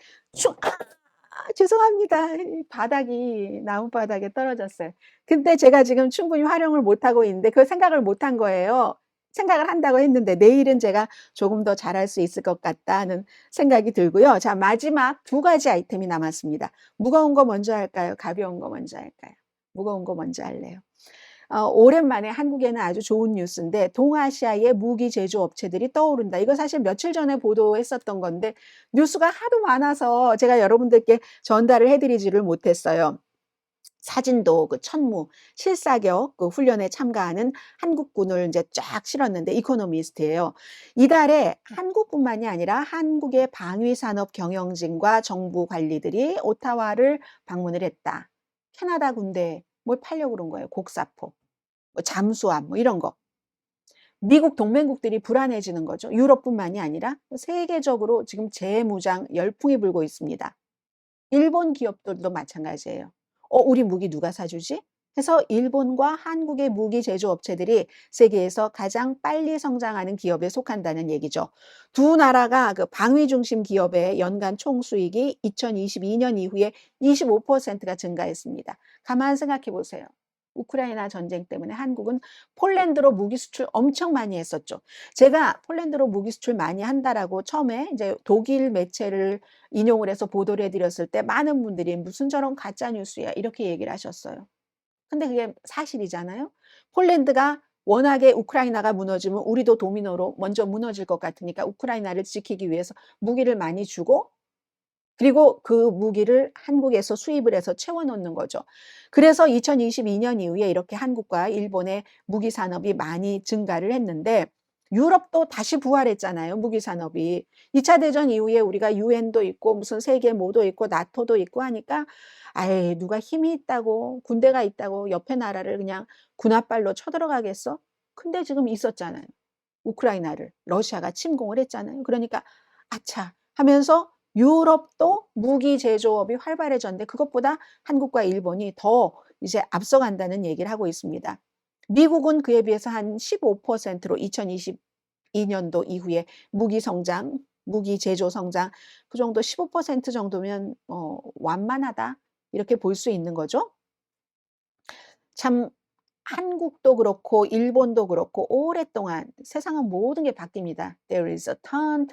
죄송합니다. 이 바닥이 나무 바닥에 떨어졌어요. 근데 제가 지금 충분히 활용을 못 하고 있는데 그걸 생각을 못 한 거예요. 생각을 한다고 했는데 내일은 제가 조금 더 잘할 수 있을 것 같다는 생각이 들고요. 자, 마지막 두 가지 아이템이 남았습니다. 무거운 거 먼저 할까요? 가벼운 거 먼저 할까요? 무거운 거 먼저 할래요. 오랜만에 한국에는 아주 좋은 뉴스인데, 동아시아의 무기 제조 업체들이 떠오른다. 이거 사실 며칠 전에 보도했었던 건데 뉴스가 하도 많아서 제가 여러분들께 전달을 해 드리지를 못했어요. 사진도 그 천무, 실사격 그 훈련에 참가하는 한국군을 이제 쫙 실었는데, 이코노미스트예요. 이달에 한국뿐만이 아니라 한국의 방위 산업 경영진과 정부 관리들이 오타와를 방문을 했다. 캐나다 군대에 뭘 팔려고 그런 거예요. 곡사포, 뭐 잠수함 뭐 이런 거. 미국 동맹국들이 불안해지는 거죠. 유럽뿐만이 아니라 세계적으로 지금 재무장 열풍이 불고 있습니다. 일본 기업들도 마찬가지예요. 우리 무기 누가 사주지?" 해서 일본과 한국의 무기 제조 업체들이 세계에서 가장 빨리 성장하는 기업에 속한다는 얘기죠. 두 나라가 그 방위 중심 기업의 연간 총수익이 2022년 이후에 25%가 증가했습니다. 가만 생각해 보세요. 우크라이나 전쟁 때문에 한국은 폴란드로 무기 수출 엄청 많이 했었죠. 제가 폴란드로 무기 수출 많이 한다라고 처음에 이제 독일 매체를 인용을 해서 보도를 해 드렸을 때 많은 분들이 "무슨 저런 가짜 뉴스야." 이렇게 얘기를 하셨어요. 근데 그게 사실이잖아요. 폴란드가 워낙에 우크라이나가 무너지면 우리도 도미노로 먼저 무너질 것 같으니까 우크라이나를 지키기 위해서 무기를 많이 주고, 그리고 그 무기를 한국에서 수입을 해서 채워 넣는 거죠. 그래서 2022년 이후에 이렇게 한국과 일본의 무기 산업이 많이 증가를 했는데, 유럽도 다시 부활했잖아요, 무기 산업이. 2차 대전 이후에 우리가 유엔도 있고 무슨 세계모도 있고 나토도 있고 하니까, 아이 누가 힘이 있다고 군대가 있다고 옆에 나라를 그냥 군홧발로 쳐들어가겠어? 근데 지금 있었잖아요. 우크라이나를 러시아가 침공을 했잖아요. 그러니까 '아차.' 하면서 유럽도 무기 제조업이 활발해졌는데, 그것보다 한국과 일본이 더 이제 앞서간다는 얘기를 하고 있습니다. 미국은 그에 비해서 한 15%로 2022년도 이후에 무기 성장 무기 제조 성장 그 정도 15% 정도면 완만하다 이렇게 볼 수 있는 거죠. 참 한국도 그렇고 일본도 그렇고 오랫동안 세상은 모든 게 바뀝니다. There is a turn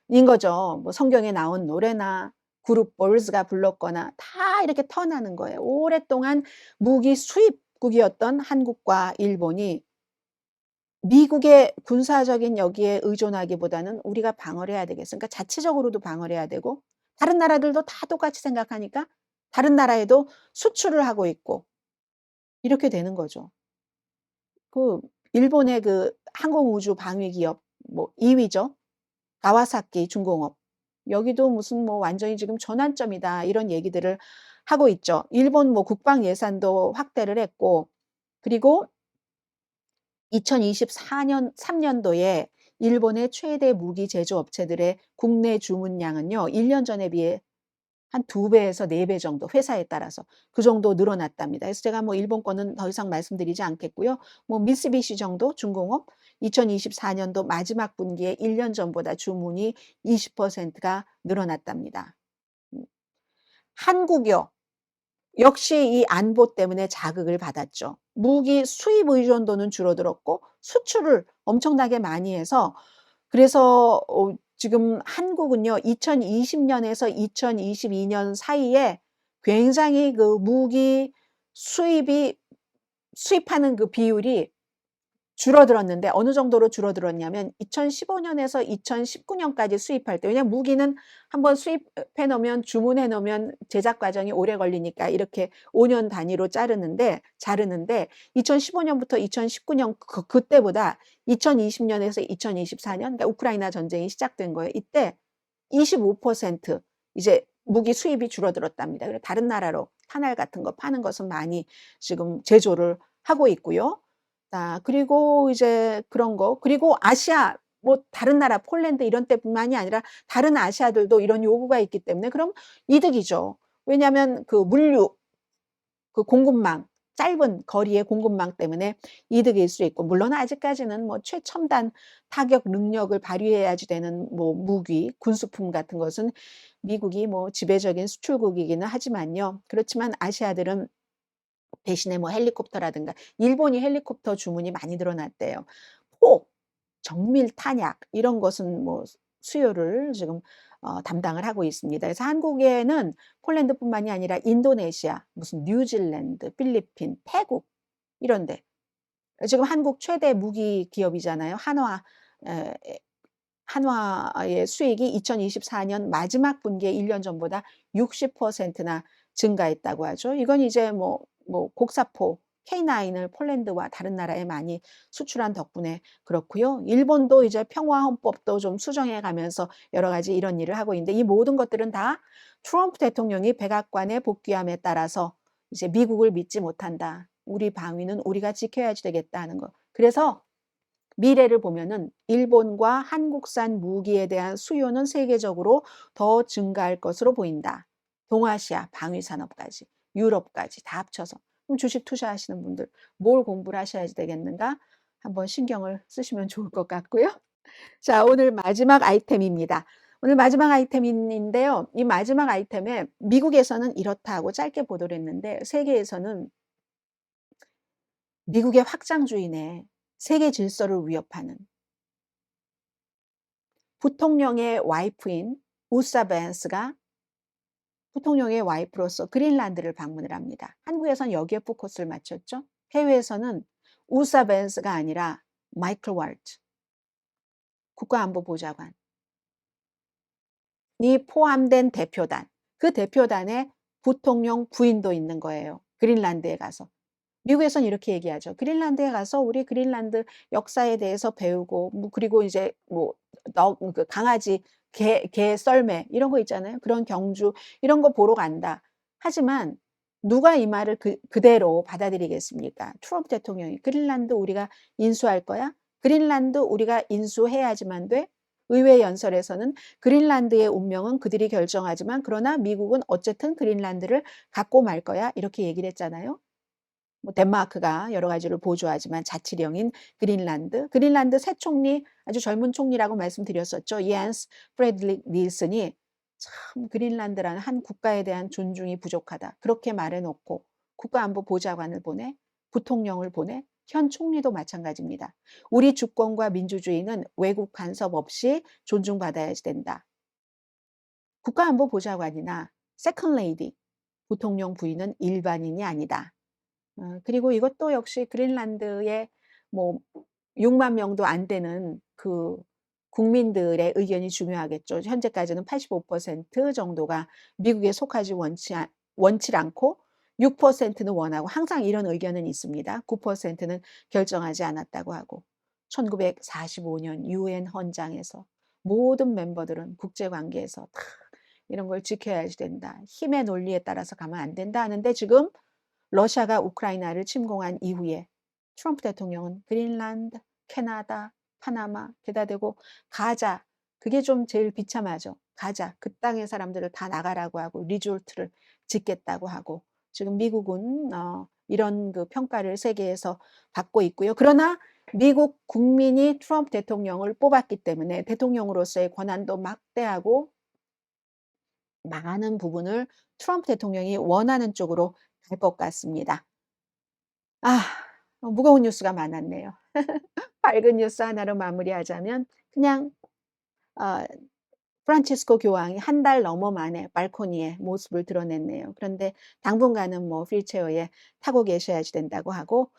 인 거죠. 뭐 성경에 나온 노래나 그룹 벌스가 불렀거나 다 이렇게 턴하는 거예요. 오랫동안 무기 수입국이었던 한국과 일본이 미국의 군사적인 여기에 의존하기보다는 우리가 방어를 해야 되겠어. 그러니까 자체적으로도 방어를 해야 되고 다른 나라들도 다 똑같이 생각하니까 다른 나라에도 수출을 하고 있고 이렇게 되는 거죠. 그 일본의 그 항공우주 방위 기업 뭐 2 위죠. 가와사키 중공업. 여기도 무슨 뭐 완전히 지금 전환점이다 이런 얘기들을 하고 있죠. 일본 뭐 국방 예산도 확대를 했고 그리고 2024년 3 년도에 일본의 최대 무기 제조 업체들의 국내 주문량은요. 1년 전에 비해 한 2 배에서 4배 정도 회사에 따라서 그 정도 늘어났답니다. 그래서 제가 뭐 일본 거는 더 이상 말씀드리지 않겠고요. 뭐 미쓰비시 정도 중공업 2024 년도 마지막 분기에 1년 전보다 주문이 20%가 늘어났답니다. 음. 한국요. 역시 이 안보 때문에 자극을 받았죠. 무기 수입 의존도는 줄어들었고 수출을 엄청나게 많이 해서 그래서 지금 한국은요 2020 년에서 2022년 사이에 굉장히 그 무기 수입이 수입하는 그 비율이 줄어들었는데 어느 정도로 줄어들었냐면 2015 년에서 2019 년까지 수입할 때 왜냐하면 무기는 한번 수입해 놓으면 주문해 놓으면 제작 과정이 오래 걸리니까 이렇게 5년 단위로 자르는데 2015 년부터 2019년 그때보다 2020 년에서 2024년 그러니까 우크라이나 전쟁이 시작된 거예요. 이때 25% 이제 무기 수입이 줄어들었답니다. 그래서 다른 나라로 탄알 같은 거 파는 것은 많이 지금 제조를 하고 있고요. 그리고 이제 그런 거 그리고 아시아 뭐 다른 나라 폴란드 이런 때뿐만이 아니라 다른 아시아들도 이런 요구가 있기 때문에 그럼 이득이죠. 왜냐하면 그 물류 그 공급망 짧은 거리의 공급망 때문에 이득일 수 있고 물론 아직까지는 뭐 최첨단 타격 능력을 발휘해야지 되는 뭐 무기, 군수품 같은 것은 미국이 뭐 지배적인 수출국이기는 하지만요. 그렇지만 아시아들은 대신에 뭐 헬리콥터라든가 일본이 헬리콥터 주문이 많이 늘어났대요. 폭, 정밀 탄약 이런 것은 뭐 수요를 지금 담당을 하고 있습니다. 그래서 한국에는 폴란드뿐만이 아니라 인도네시아, 무슨 뉴질랜드, 필리핀, 태국 이런 데 지금 한국 최대 무기 기업이잖아요. 에 한화의 수익이 2024년 마지막 분기에 1년 전보다 60%나 증가했다고 하죠. 이건 이제 뭐 곡사포 K9을 폴란드와 다른 나라에 많이 수출한 덕분에 그렇고요. 일본도 이제 평화 헌법도 좀 수정해 가면서 여러 가지 이런 일을 하고 있는데 이 모든 것들은 다 트럼프 대통령이 백악관에 복귀함에 따라서 이제 "미국을 믿지 못한다. 우리 방위는 우리가 지켜야지 되겠다." 하는 거. 그래서 미래를 보면은 일본과 한국산 무기에 대한 수요는 세계적으로 더 증가할 것으로 보인다. 동아시아 방위 산업까지, 유럽까지 다 합쳐서. 그럼 주식 투자하시는 분들 뭘 공부를 하셔야 되겠는가? 한번 신경을 쓰시면 좋을 것 같고요. 자, 오늘 마지막 아이템입니다. 오늘 마지막 아이템인데요. 이 마지막 아이템에 미국에서는 이렇다고 짧게 보도를 했는데 세계에서는 미국의 확장주의네. 세계 질서를 위협하는 부통령의 와이프인 우사 벤스가 부통령의 와이프로서 그린란드를 방문을 합니다. 한국에선 여기에 포커스를 맞췄죠. 해외에서는 우사 벤스가 아니라 마이클 월츠 국가안보보좌관이 포함된 대표단, 그 대표단에 부통령 부인도 있는 거예요. 그린란드에 가서. 미국에서는 이렇게 얘기하죠. "그린란드에 가서 우리 그린란드 역사에 대해서 배우고 뭐 그리고 이제 뭐 그 강아지, 개 썰매 이런 거 있잖아요. 그런 경주 이런 거 보러 간다." 하지만 누가 이 말을 그대로 받아들이겠습니까? 트럼프 대통령이 "그린란드 우리가 인수할 거야? 그린란드 우리가 인수해야지만 돼?" 의회 연설에서는 "그린란드의 운명은 그들이 결정하지만 그러나 미국은 어쨌든 그린란드를 갖고 말 거야." 이렇게 얘기를 했잖아요. 뭐 덴마크가 여러 가지를 보조하지만 자치령인 그린란드. 그린란드 새 총리 아주 젊은 총리라고 말씀드렸었죠. 예안스 프레드릭 닐슨이 참 "그린란드라는 한 국가에 대한 존중이 부족하다." 그렇게 말해 놓고 국가안보보좌관을 보내, 부통령을 보내, 현 총리도 마찬가지입니다. "우리 주권과 민주주의는 외국 간섭 없이 존중받아야 된다." 국가안보보좌관이나 세컨 레이디, 부통령 부인은 일반인이 아니다. 그리고 이것도 역시 그린란드의 뭐 6만 명도 안 되는 그 국민들의 의견이 중요하겠죠. 현재까지는 85% 정도가 미국에 속하지 원치 않고 6%는 원하고 항상 이런 의견은 있습니다. 9%는 결정하지 않았다고 하고 1945년 유엔 헌장에서 모든 멤버들은 국제 관계에서 다 이런 걸 지켜야지 된다. 힘의 논리에 따라서 가면 안 된다 하는데 지금 러시아가 우크라이나를 침공한 이후에 트럼프 대통령은 그린란드, 캐나다, 파나마 게다 대고 가자 그게 좀 제일 비참하죠. 가자 그 땅의 사람들을 다 나가라고 하고 리조트를 짓겠다고 하고 지금 미국은 이런 그 평가를 세계에서 받고 있고요. 그러나 미국 국민이 트럼프 대통령을 뽑았기 때문에 대통령으로서의 권한도 막대하고 많은 부분을 트럼프 대통령이 원하는 쪽으로 갈 것 같습니다. 아 무거운 뉴스가 많았네요. 밝은 뉴스 하나로 마무리하자면 그냥 어 프란치스코 교황이 한 달 넘어 만에 발코니에 모습을 드러냈네요. 그런데 당분간은 뭐 휠체어에 타고 계셔야지 된다고 하고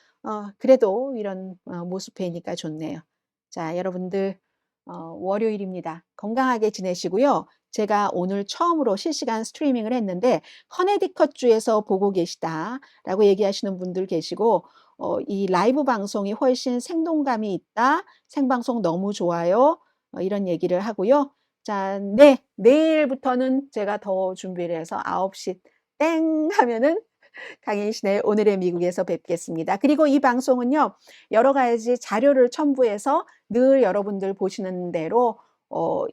그래도 이런 모습 뵈니까 좋네요. 자 여러분들 월요일입니다. 건강하게 지내시고요. 제가 오늘 처음으로 실시간 스트리밍을 했는데 "커네디컷 주에서 보고 계시다."라고 얘기하시는 분들 계시고 "이 라이브 방송이 훨씬 생동감이 있다. 생방송 너무 좋아요." 이런 얘기를 하고요. 자 네. 내일부터는 제가 더 준비를 해서 9시 땡 하면은 강인신의 오늘의 미국에서 뵙겠습니다. 그리고 이 방송은요. 여러 가지 자료를 첨부해서 늘 여러분들 보시는 대로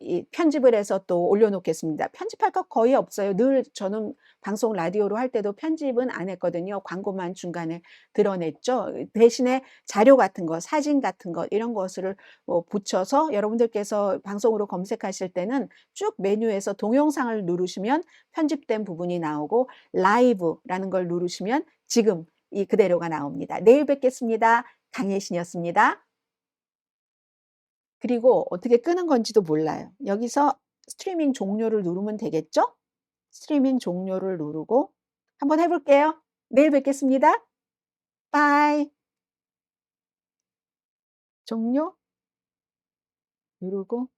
이 편집을 해서 또 올려 놓겠습니다. 편집할 거 거의 없어요. 늘 저는 방송 라디오로 할 때도 편집은 안 했거든요. 광고만 중간에 드러냈죠. 대신에 자료 같은 거, 사진 같은 것 이런 것을 붙여서 여러분들께서 방송으로 검색하실 때는 쭉 메뉴에서 동영상을 누르시면 편집된 부분이 나오고 라이브라는 걸 누르시면 지금 이 그대로가 나옵니다. 내일 뵙겠습니다. 강예신이었습니다. 그리고 어떻게 끄는 건지도 몰라요. 여기서 스트리밍 종료를 누르면 되겠죠? 스트리밍 종료를 누르고 한번 해 볼게요. 내일 뵙겠습니다. 바이. 종료 누르고